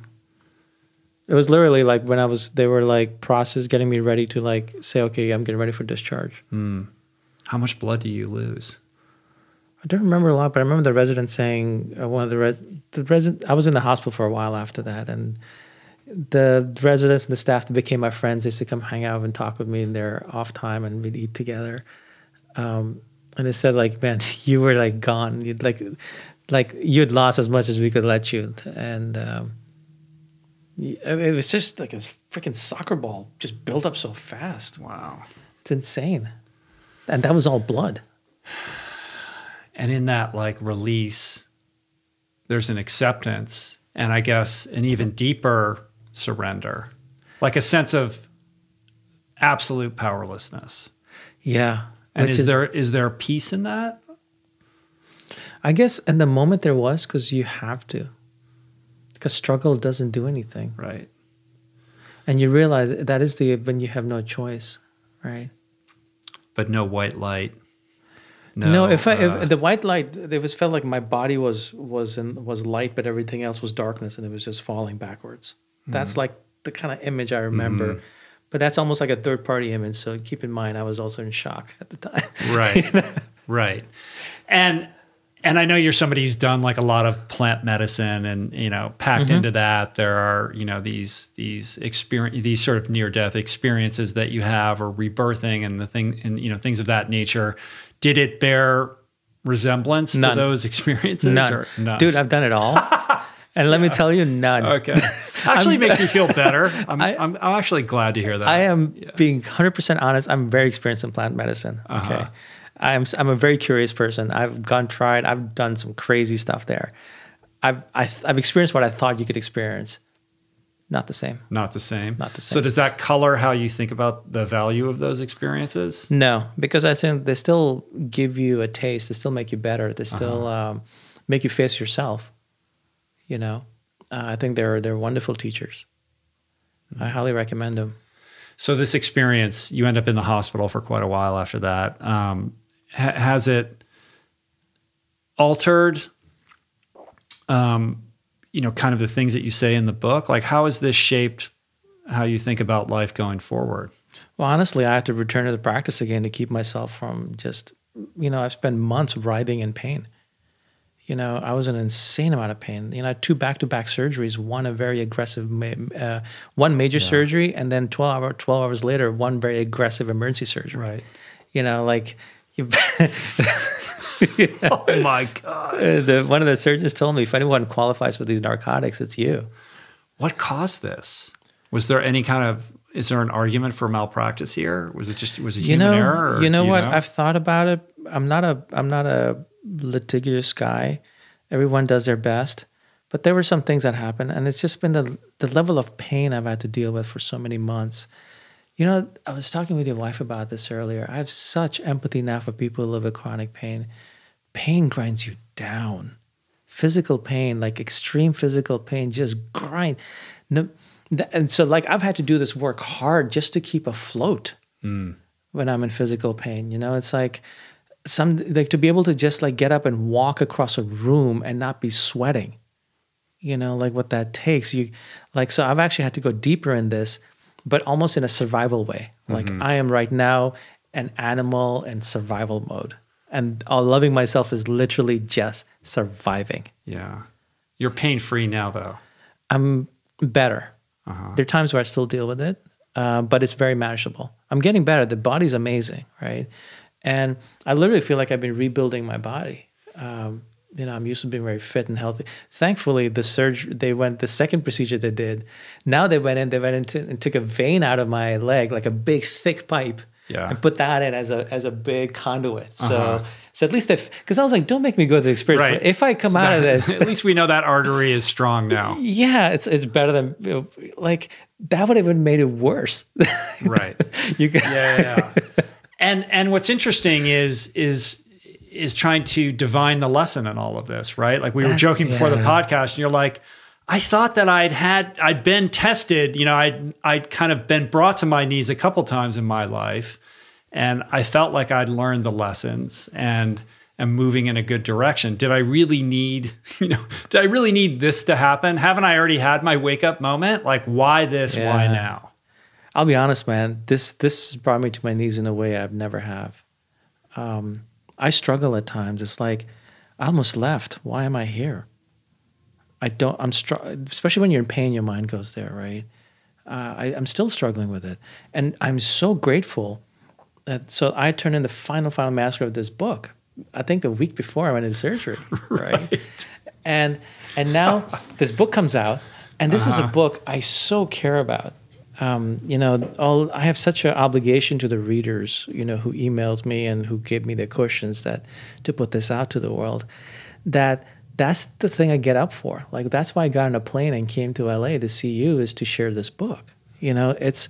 It was literally like when they were like getting me ready to like say, okay, I'm getting ready for discharge.
How much blood do you lose?
I don't remember a lot, but I remember the resident saying, I was in the hospital for a while after that, and the residents and the staff that became my friends, they used to come hang out and talk with me in their off time, and we'd eat together. And they said, like, man, you were like gone. You'd like you'd lost as much as we could let you. And it was just like a freaking soccer ball just built up so fast.
Wow.
It's insane. And that was all blood.
And in that like release, there's an acceptance, and I guess an even deeper surrender, like a sense of absolute powerlessness.
Yeah.
And is there peace in that?
I guess in the moment there was, because you have to. Because struggle doesn't do anything.
Right.
And you realize that is when you have no choice, right?
But no white light.
No, if the white light, it felt like my body was light, but everything else was darkness, and it was just falling backwards. That's like the kind of image I remember. But that's almost like a third party image. So keep in mind, I was also in shock at the time.
Right. Right. And I know you're somebody who's done like a lot of plant medicine, and packed into that there are these sort of near death experiences that you have, or rebirthing and things of that nature. Did it bear resemblance to those experiences?
None.
Or none?
Dude, I've done it all. And let me tell you, none.
Okay. Actually makes me feel better. I'm actually glad to hear that.
I am being 100% honest. I'm very experienced in plant medicine. Okay. I'm a very curious person. I've done some crazy stuff there. I've experienced what I thought you could experience. Not the same.
Not the same.
Not the same.
So does that color how you think about the value of those experiences?
No, because I think they still give you a taste. They still make you better. They still make you face yourself. I think they're wonderful teachers. I highly recommend them. So
this experience, you end up in the hospital for quite a while after that. Has it altered, kind of the things that you say in the book? Like, how has this shaped how you think about life going forward?
Well, honestly, I had to return to the practice again to keep myself from just, I've spent months writhing in pain. I was in an insane amount of pain. I had 2 back-to-back surgeries, one a very aggressive, one major surgery, and then 12 hours later, one very aggressive emergency surgery.
Right.
Oh my God. One of the surgeons told me, if anyone qualifies for these narcotics, it's you.
What caused this? Was there any is there an argument for malpractice here? Was it human error? Or,
what? I've thought about it. I'm not a litigious guy. Everyone does their best. But there were some things that happened, and it's just been the level of pain I've had to deal with for so many months. You know, I was talking with your wife about this earlier. I have such empathy now for people who live with chronic pain. Pain grinds you down. Physical pain, like extreme physical pain, just grind. No, and so, like, I've had to do this work hard just to keep afloat when I'm in physical pain. You know, it's like to be able to just like get up and walk across a room and not be sweating. You know, like what that takes. So I've actually had to go deeper in this, but almost in a survival way. Like I am right now an animal in survival mode. And loving myself is literally just surviving.
Yeah. You're pain-free now, though.
I'm better. There are times where I still deal with it, but it's very manageable. I'm getting better. The body's amazing, right? And I literally feel like I've been rebuilding my body. You know, I'm used to being very fit and healthy. Thankfully, the second procedure they did, now they went into and took a vein out of my leg, like a big thick pipe, and put that in as a big conduit. So at least because I was like, don't make me go through the experience.
Right.
If I come out of this,
at least we know that artery is strong now.
Yeah, it's better than like that would have even made it worse.
Right. Yeah. And what's interesting is trying to divine the lesson in all of this, right? Like we were joking before the podcast, and you're like, I thought that I'd been tested, you know, I'd kind of been brought to my knees a couple times in my life, and I felt like I'd learned the lessons and am moving in a good direction. Did I really need this to happen? Haven't I already had my wake up moment? Like, why this? Yeah. Why now?
I'll be honest, man, this brought me to my knees in a way I've never have. I struggle at times. It's like, I almost left. Why am I here? Especially when you're in pain, your mind goes there, right? I'm still struggling with it. And I'm so grateful so I turned in the final manuscript of this book, I think the week before I went into surgery, right? And now this book comes out, and this is a book I so care about. You know, I have such an obligation to the readers, you know, who emailed me and who gave me their cushions to put this out to the world, that's the thing I get up for. Like, that's why I got on a plane and came to LA to see you, is to share this book. You know, it's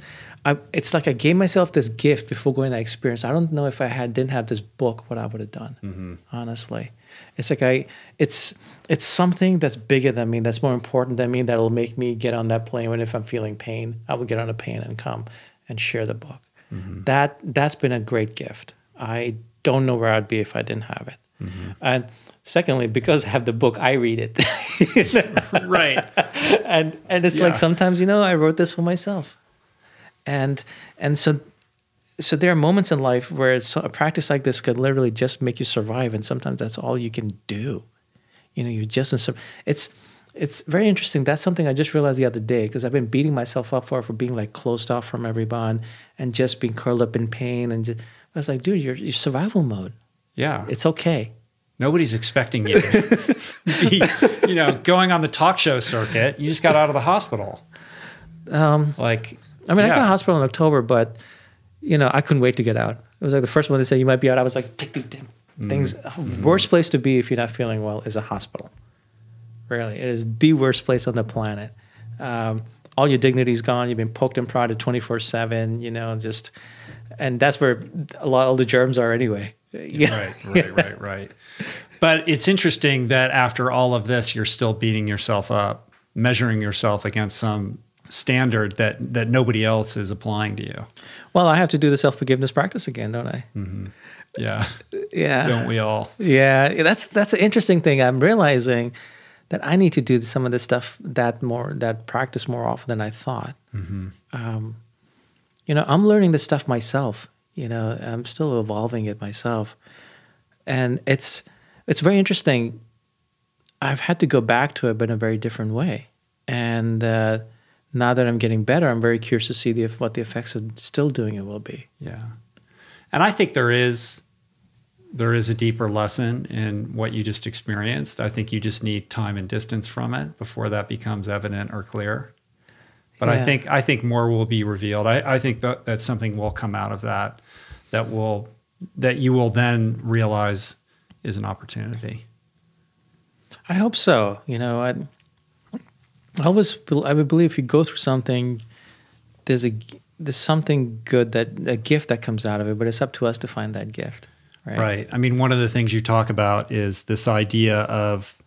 like I gave myself this gift before going that experience. I don't know if I didn't have this book, what I would have done, honestly. It's like it's something that's bigger than me, that's more important than me, that'll make me get on that plane when if I'm feeling pain, I will get on a plane and come and share the book. That's been a great gift. I don't know where I'd be if I didn't have it. And secondly, because I have the book, I read it.
Right.
And it's like sometimes, you know, I wrote this for myself. And so there are moments in life where a practice like this could literally just make you survive, and sometimes that's all you can do. You know, it's very interesting. That's something I just realized the other day, because I've been beating myself up for being like closed off from everyone and just being curled up in pain. And I was like, dude, you're survival mode. Yeah, it's okay.
Nobody's expecting you to be, you know, going on the talk show circuit. You just got out of the hospital.
I got out of the hospital in October, but, you know, I couldn't wait to get out. It was like the first one they said, you might be out. I was like, take these damn things. Worst place to be if you're not feeling well is a hospital. Really. It is the worst place on the planet. All your dignity's gone. You've been poked and prodded 24/7, you know, and that's where all the germs are anyway.
Right. But it's interesting that after all of this, you're still beating yourself up, measuring yourself against some standard that nobody else is applying to you.
Well, I have to do the self-forgiveness practice again, don't I?
Yeah. Don't we all?
Yeah. That's an interesting thing. I'm realizing that I need to do some of this stuff, that practice more often than I thought. You know, I'm learning this stuff myself. You know, I'm still evolving it myself. And it's very interesting. I've had to go back to it, but in a very different way. And now that I'm getting better, I'm very curious to see what the effects of still doing it will be.
Yeah. And I think there is a deeper lesson in what you just experienced. I think you just need time and distance from it before that becomes evident or clear. But I think more will be revealed. I think that something will come out of that you will then realize is an opportunity.
I hope so. You know, I would believe if you go through something, there's something good, a gift that comes out of it, but it's up to us to find that gift. Right.
Right. I mean, one of the things you talk about is this idea of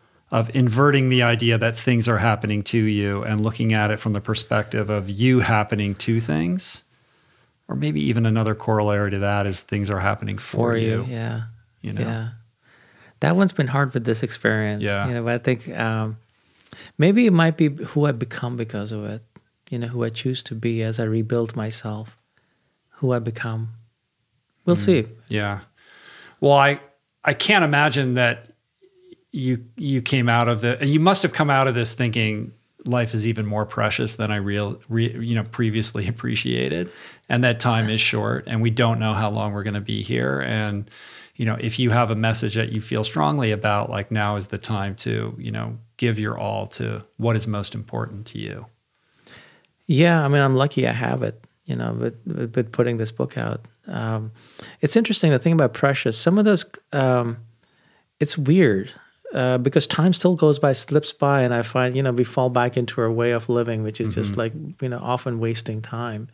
inverting the idea that things are happening to you and looking at it from the perspective of you happening to things. Or maybe even another corollary to that is things are happening for you.
Yeah.
You know?
Yeah. That one's been hard with this experience.
Yeah.
You know, but I think maybe it might be who I've become because of it. You know, who I choose to be as I rebuild myself, who I become. We'll see.
Yeah. Well, I can't imagine that you came out of and you must have come out of this thinking life is even more precious than I previously appreciated, and that time is short, and we don't know how long we're going to be here. And if you have a message that you feel strongly about, like, now is the time to give your all to what is most important to you.
Yeah, I mean, I'm lucky I have it. With putting this book out. It's interesting, the thing about precious, some of those, it's weird because time still slips by, and I find, we fall back into our way of living, which is just like, often wasting time.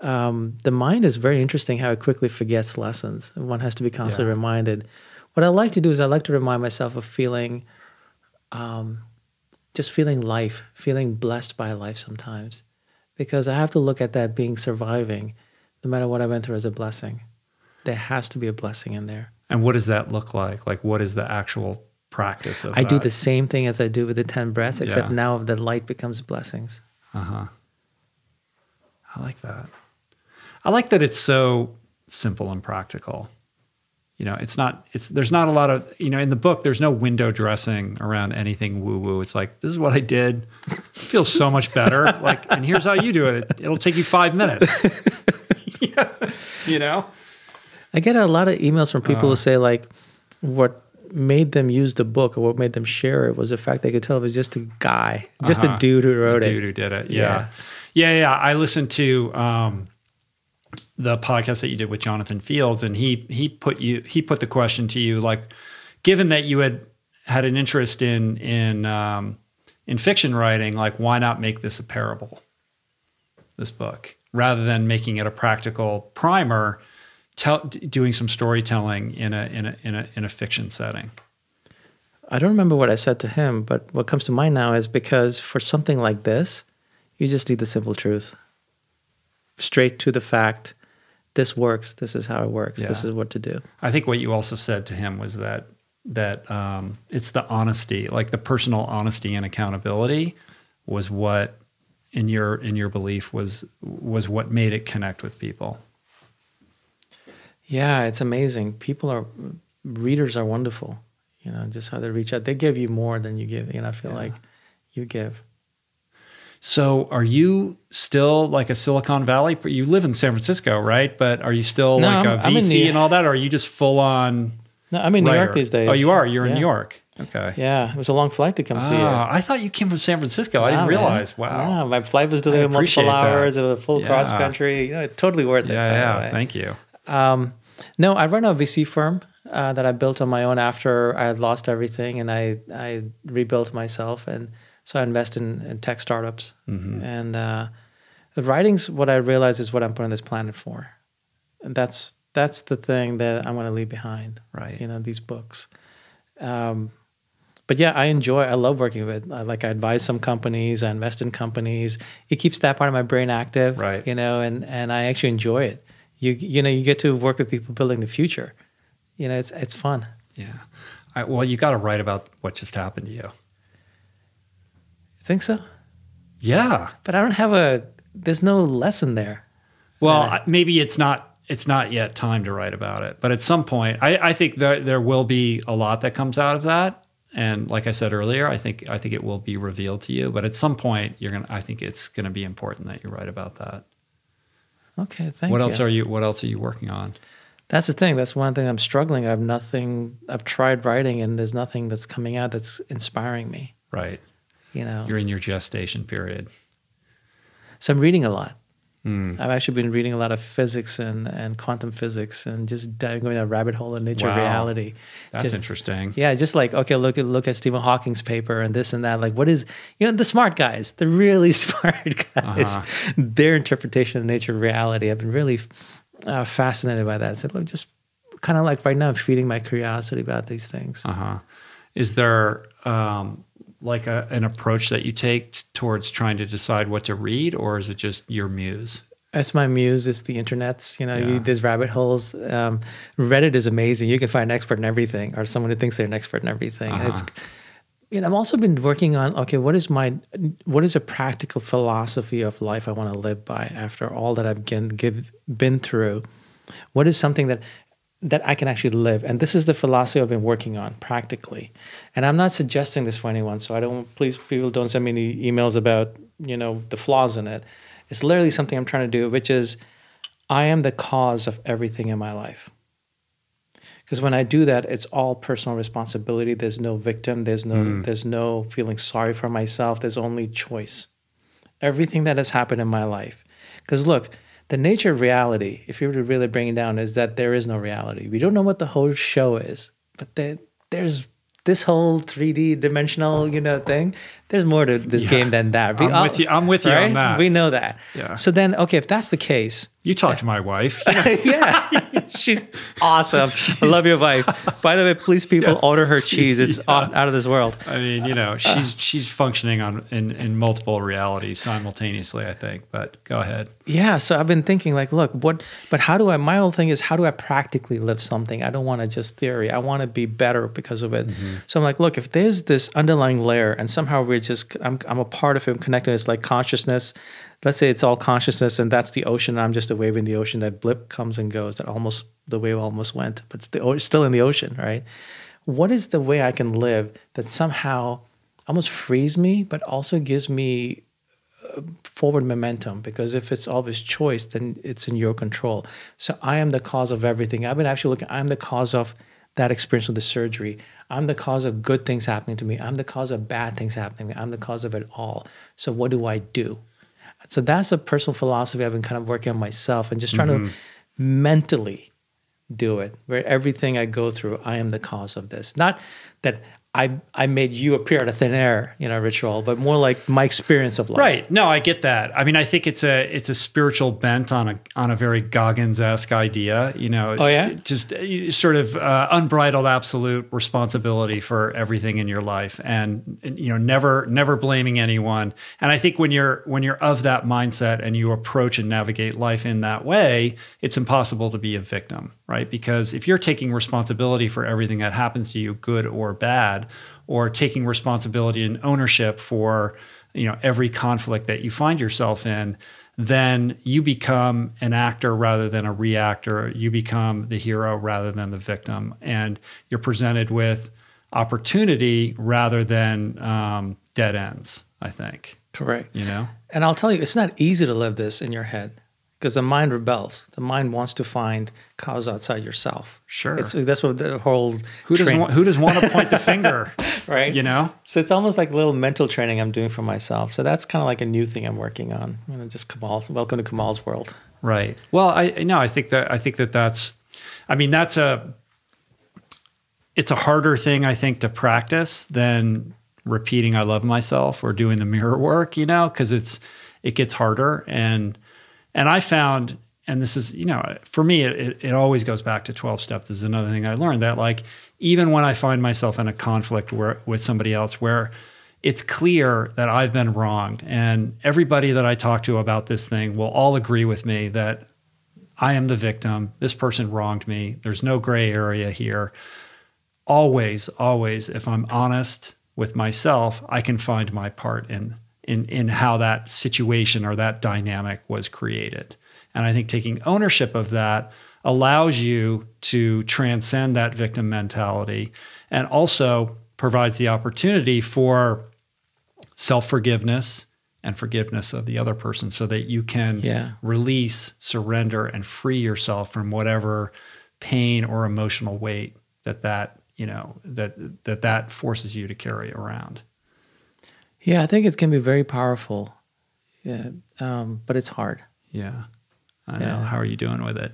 The mind is very interesting how it quickly forgets lessons. One has to be constantly reminded. What I like to do is I like to remind myself of feeling, just feeling life, feeling blessed by life sometimes. Because I have to look at that being surviving, no matter what I went through, as a blessing. There has to be a blessing in there.
And what does that look like? Like, what is the actual practice of that?
I do the same thing as I do with the 10 breaths, except now the light becomes blessings.
Uh-huh. I like that. I like that it's so simple and practical. There's not a lot of, in the book, there's no window dressing around anything woo-woo. It's like, this is what I did. It feels so much better. Like, and here's how you do it. It'll take you 5 minutes.
I get a lot of emails from people who say, like, what made them use the book or what made them share it was the fact they could tell it was just a guy, just a dude who wrote it.
A dude who did it, yeah. I listened to the podcast that you did with Jonathan Fields, and he put the question to you, like, given that you had an interest in fiction writing, like, why not make this a parable, this book, rather than making it a practical primer, doing some storytelling in a fiction setting?
I don't remember what I said to him, but what comes to mind now is because for something like this, you just need the simple truth, straight to the fact. This works. This is how it works. Yeah. This is what to do.
I think what you also said to him was that it's the honesty, like the personal honesty and accountability, was what, in your belief, was what made it connect with people.
Yeah, it's amazing. Readers are wonderful. Just how they reach out. They give you more than you give. I feel like you give.
So are you still like a Silicon Valley? You live in San Francisco, right? But are you still like a VC and all that? Or are you just full on?
No, I'm in New York these days.
Oh, you are? You're in New York. Okay.
Yeah, it was a long flight to come see you.
I thought you came from San Francisco. I didn't realize.
Man.
Wow.
No, my flight was delayed multiple hours of a full cross country. Totally worth it.
Yeah. Thank you.
No, I run a VC firm that I built on my own after I had lost everything, and I rebuilt myself, and so I invest in tech startups. Mm-hmm. And the writing's what I realize is what I'm putting this planet for, and that's the thing that I'm going to leave behind.
Right.
These books. But yeah, I love working with. I advise some companies. I invest in companies. It keeps that part of my brain active.
Right.
And I actually enjoy it. You get to work with people building the future. It's fun.
Yeah. Well, you got to write about what just happened to you.
Think so?
Yeah.
But I don't have there's no lesson there.
Well, maybe it's not yet time to write about it, but at some point, I think there will be a lot that comes out of that. And like I said earlier, I think it will be revealed to you, but at some point I think it's going to be important that you write about that.
Okay. Thank you.
What else are you working on?
That's the thing. That's one thing I'm struggling. I've tried writing, and there's nothing that's coming out that's inspiring me.
Right.
You're
in your gestation period.
So I'm reading a lot. I've actually been reading a lot of physics and quantum physics and just going down a rabbit hole in nature of reality.
That's interesting.
Yeah, just like, okay, look at Stephen Hawking's paper and this and that. Like, what is, the smart guys, the really smart guys, their interpretation of the nature of reality. I've been really fascinated by that. So just kind of like right now, I'm feeding my curiosity about these things.
Is there like an approach that you take towards trying to decide what to read, or is it just your muse?
It's my muse. It's the internet's, there's rabbit holes. Reddit is amazing. You can find an expert in everything, or someone who thinks they're an expert in everything. It's, I've also been working on, okay, what is a practical philosophy of life I want to live by after all that I've been through? What is something that I can actually live? And this is the philosophy I've been working on practically. And I'm not suggesting this for anyone, so please, people don't send me any emails about, the flaws in it. It's literally something I'm trying to do, which is I am the cause of everything in my life. Because when I do that, it's all personal responsibility. There's no victim. There's no feeling sorry for myself. There's only choice. Everything that has happened in my life. Because look, the nature of reality, if you were to really bring it down, is that there is no reality. We don't know what the whole show is, but there's this whole 3D dimensional, thing. There's more to this game than that.
I'm with you on that.
We know that.
Yeah.
So then, okay, if that's the case,
you talk to my wife.
Yeah, she's awesome. I love your wife. By the way, please, people, order her cheese. It's out of this world.
I mean, she's functioning in multiple realities simultaneously, I think. But go ahead.
Yeah. So I've been thinking, like, look, but my whole thing is, how do I practically live something? I don't want to just theory. I want to be better because of it. So I'm like, look, if there's this underlying layer, and somehow I'm a part of it, I'm connected. It's like consciousness. Let's say it's all consciousness, and that's the ocean. And I'm just a wave in the ocean. That blip comes and goes. The wave almost went, but it's still in the ocean, right? What is the way I can live that somehow almost frees me, but also gives me forward momentum? Because if it's always choice, then it's in your control. So I am the cause of everything. I've been actually looking. I'm the cause of that experience with the surgery. I'm the cause of good things happening to me. I'm the cause of bad things happening to me. I'm the cause of it all. So what do I do? So that's a personal philosophy I've been kind of working on myself and just trying to mentally do it, where everything I go through, I am the cause of this. Not that I made you appear out of thin air, ritual, but more like my experience of life.
Right. No, I get that. I mean, I think it's a spiritual bent on a very Goggins-esque idea.
Oh yeah.
Just sort of unbridled absolute responsibility for everything in your life, and never blaming anyone. And I think when you're of that mindset and you approach and navigate life in that way, it's impossible to be a victim, right? Because if you're taking responsibility for everything that happens to you, good or bad, or taking responsibility and ownership for every conflict that you find yourself in, then you become an actor rather than a reactor. You become the hero rather than the victim, and you're presented with opportunity rather than dead ends, I think.
Correct. And I'll tell you, it's not easy to live this in your head. Because the mind rebels. The mind wants to find cause outside yourself.
Sure.
That's what the whole
who does want to point the finger,
right? So it's almost like a little mental training I'm doing for myself. So that's kind of like a new thing I'm working on. Just welcome to Kamal's world.
Right. Well, I think that's it's a harder thing, I think, to practice than repeating "I love myself" or doing the mirror work. Because it gets harder. And I found, and this is, for me, it always goes back to 12 steps. This is another thing I learned, that like, even when I find myself in a conflict with somebody else where it's clear that I've been wronged, and everybody that I talk to about this thing will all agree with me that I am the victim. This person wronged me. There's no gray area here. Always, if I'm honest with myself, I can find my part in how that situation or that dynamic was created. And I think taking ownership of that allows you to transcend that victim mentality, and also provides the opportunity for self-forgiveness and forgiveness of the other person, so that you can release, surrender, and free yourself from whatever pain or emotional weight that forces you to carry around.
Yeah, I think it can be very powerful. Yeah, but it's hard.
Yeah. I know. How are you doing with it?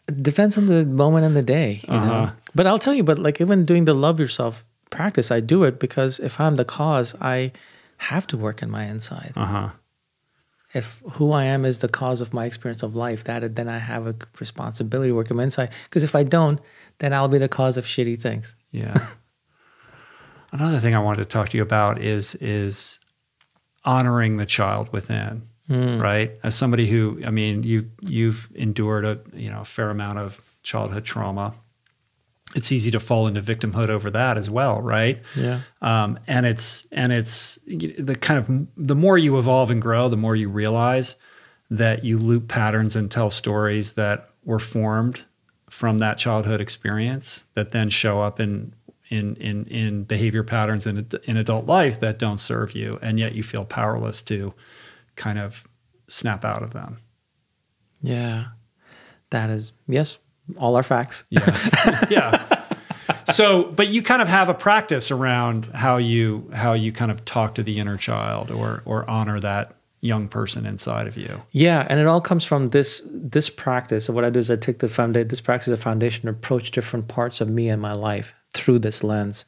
It depends on the moment and the day, you know. But I'll tell you, but like even doing the love yourself practice, I do it because if I'm the cause, I have to work in my inside. If who I am is the cause of my experience of life, then I have a responsibility to work on my inside. Because if I don't, then I'll be the cause of shitty things.
Yeah. Another thing I wanted to talk to you about is honoring the child within, right? As somebody who, I mean, you've endured a fair amount of childhood trauma. It's easy to fall into victimhood over that as well, right?
Yeah.
And it's the kind of the more you evolve and grow, the more you realize that you loop patterns and tell stories that were formed from that childhood experience that then show up in behavior patterns in adult life that don't serve you, and yet you feel powerless to kind of snap out of them. Yeah.
That is, yes, all are facts.
Yeah. Yeah. So, but you kind of have a practice around how you kind of talk to the inner child or honor that young person inside of you.
Yeah, and it all comes from this practice. So what I do is I take this practice as a foundation to approach different parts of me and my life through this lens.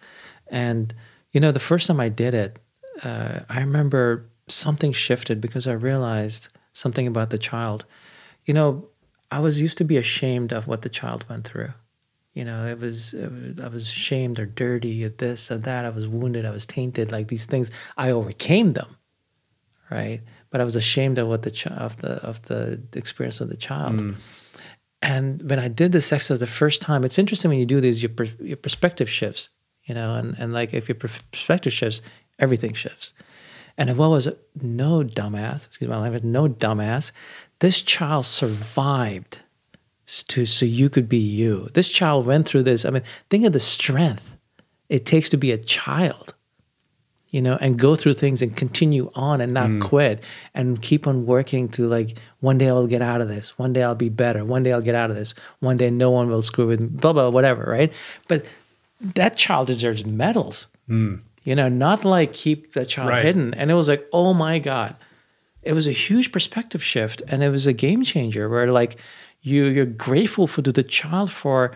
And, the first time I did it, I remember something shifted because I realized something about the child. I was used to be ashamed of what the child went through. I was ashamed or dirty or this or that. I was wounded. I was tainted. Like these things, I overcame them, right? But I was ashamed of what of the experience of the child. And when I did this exercise the first time, it's interesting when you do these, your perspective shifts, and like if your perspective shifts, everything shifts. And what was no dumbass, excuse my language, no dumbass, this child survived so you could be you. This child went through this. I mean, think of the strength it takes to be a child, and go through things and continue on and not quit and keep on working to like, one day I'll get out of this. One day I'll be better. One day I'll get out of this. One day no one will screw with me, blah, blah, whatever, right? But that child deserves medals, not like keep that child hidden. And it was like, oh my God. It was a huge perspective shift, and it was a game changer where like you're grateful to the child for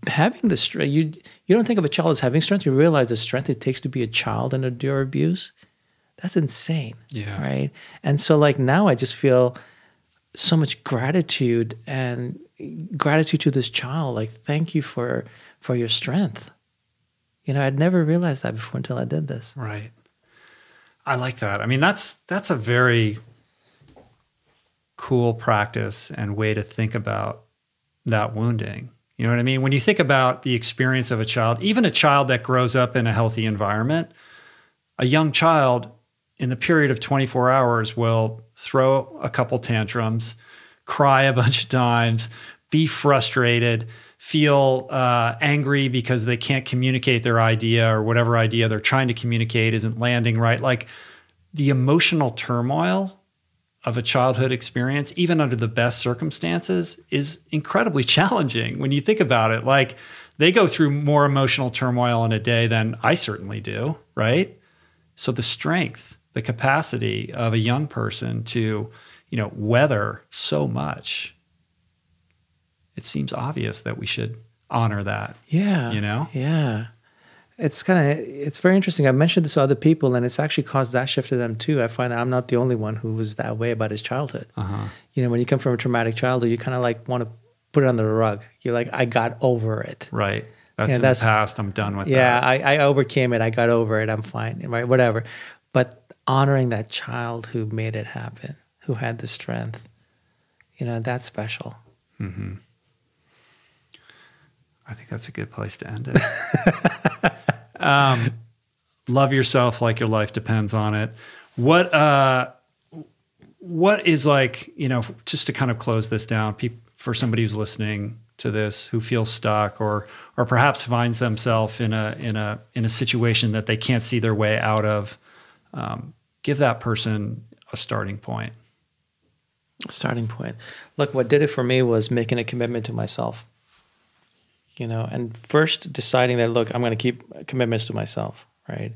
having the strength. You don't think of a child as having strength. You realize the strength it takes to be a child and endure abuse. That's insane. Yeah. Right. And so like now I just feel so much gratitude to this child. Like, thank you for your strength. I'd never realized that before until I did this.
Right. I like that. I mean, that's a very cool practice and way to think about that wounding. You know what I mean? When you think about the experience of a child, even a child that grows up in a healthy environment, a young child in the period of 24 hours will throw a couple tantrums, cry a bunch of times, be frustrated, feel angry because they can't communicate their idea or whatever idea they're trying to communicate isn't landing right. Like the emotional turmoil of a childhood experience, even under the best circumstances, is incredibly challenging when you think about it. Like they go through more emotional turmoil in a day than I certainly do, right? So the strength, the capacity of a young person to, weather so much, it seems obvious that we should honor that.
Yeah. Yeah. It's very interesting. I've mentioned this to other people, and it's actually caused that shift to them too. I find that I'm not the only one who was that way about his childhood. When you come from a traumatic childhood, you kind of like want to put it under the rug. You're like, I got over it.
Right. That's the past. I'm done with that.
Yeah, I overcame it. I got over it. I'm fine. Right. Whatever. But honoring that child who made it happen, who had the strength, that's special.
Mm-hmm. I think that's a good place to end it. Love yourself like your life depends on it. What is like, just to kind of close this down, for somebody who's listening to this who feels stuck or perhaps finds themselves in a situation that they can't see their way out of, give that person a starting point.
Starting point. Look, what did it for me was making a commitment to myself. And first deciding that, look, I'm going to keep commitments to myself, right?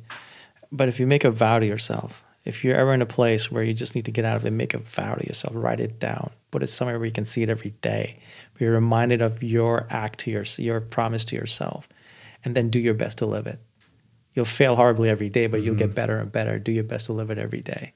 But if you make a vow to yourself If you're ever in a place where you just need to get out of it, make a vow to yourself, write it down, put it somewhere where you can see it every day. Be reminded of your act to your promise to yourself, and then do your best to live it. You'll fail horribly every day, but you'll get better and better. Do your best to live it every day.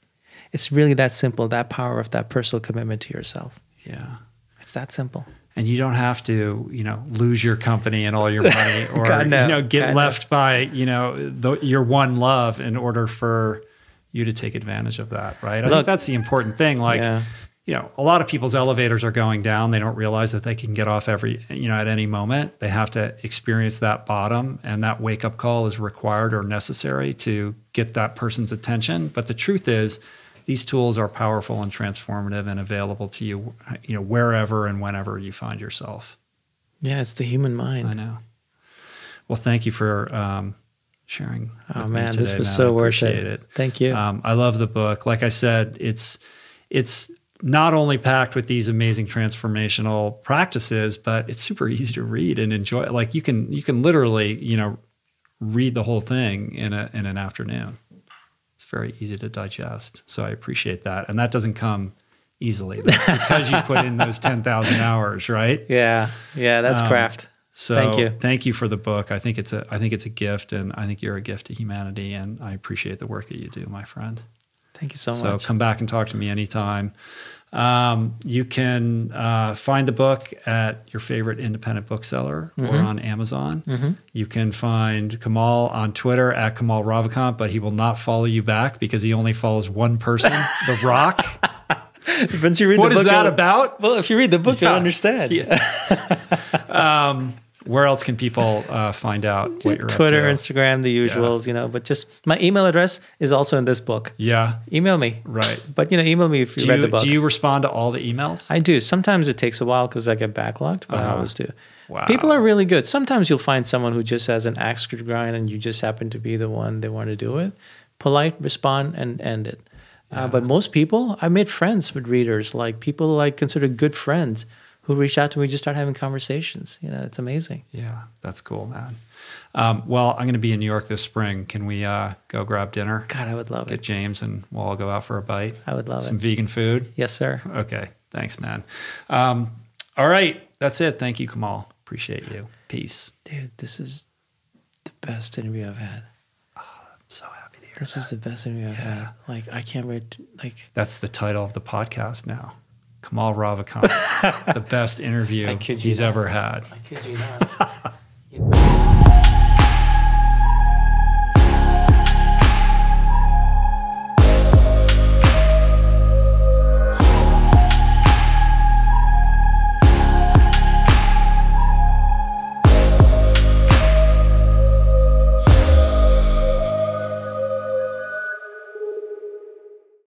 It's really that simple, that power of that personal commitment to yourself.
Yeah.
It's that simple.
And you don't have to, lose your company and all your money, or
God, no.
get left by, your one love in order for you to take advantage of that, right? I think that's the important thing. Like, a lot of people's elevators are going down. They don't realize that they can get off at any moment. They have to experience that bottom, and that wake up call is required or necessary to get that person's attention. But the truth is, these tools are powerful and transformative and available to you, wherever and whenever you find yourself.
Yeah, it's the human mind.
I know. Well, thank you for sharing.
Oh
with
man,
me today,
this was
man.
so
I
worth
appreciate
it. Thank you.
I love the book. Like I said, it's not only packed with these amazing transformational practices, but it's super easy to read and enjoy. Like you can literally, read the whole thing in an afternoon. It's very easy to digest. So I appreciate that. And that doesn't come easily. That's because you put in those 10,000 hours, right?
Yeah. Yeah, that's craft.
So
thank you.
Thank you for the book. I think it's a gift, and I think you're a gift to humanity, and I appreciate the work that you do, my friend.
Thank you so much.
So come back and talk to me anytime. You can find the book at your favorite independent bookseller or on Amazon. You can find Kamal on Twitter at Kamal Ravikant, but he will not follow you back because he only follows one person, The Rock.
Once you read
What
the book,
is that about?
Well, if you read the book, you'll understand.
Yeah. Where else can people find out what you're
Twitter,
up to?
Instagram, the usuals, but just my email address is also in this book.
Yeah.
Email me.
Right.
But, email me if you read the book.
Do you respond to all the emails?
I do. Sometimes it takes a while because I get backlogged, but I always do.
Wow.
People are really good. Sometimes you'll find someone who just has an axe to grind and you just happen to be the one they want to do it. Polite, respond, and end it. But most people, I made friends with readers, like people I consider good friends who reach out to me, just start having conversations. It's amazing.
Yeah, that's cool, man. Well, I'm going to be in New York this spring. Can we go grab dinner?
God, I would love
Get
it.
James and we'll all go out for a bite.
I would love
Some
it.
vegan food.
Yes, sir.
Okay, thanks, man. All right, that's it. Thank you, Kamal. Appreciate you. Peace.
Dude, this is the best interview I've had.
I'm so happy to hear
This is the best interview I've had. Like, I can't wait. That's
the title of the podcast now. Kamal Ravikant, the best interview he's ever had.
I kid you not.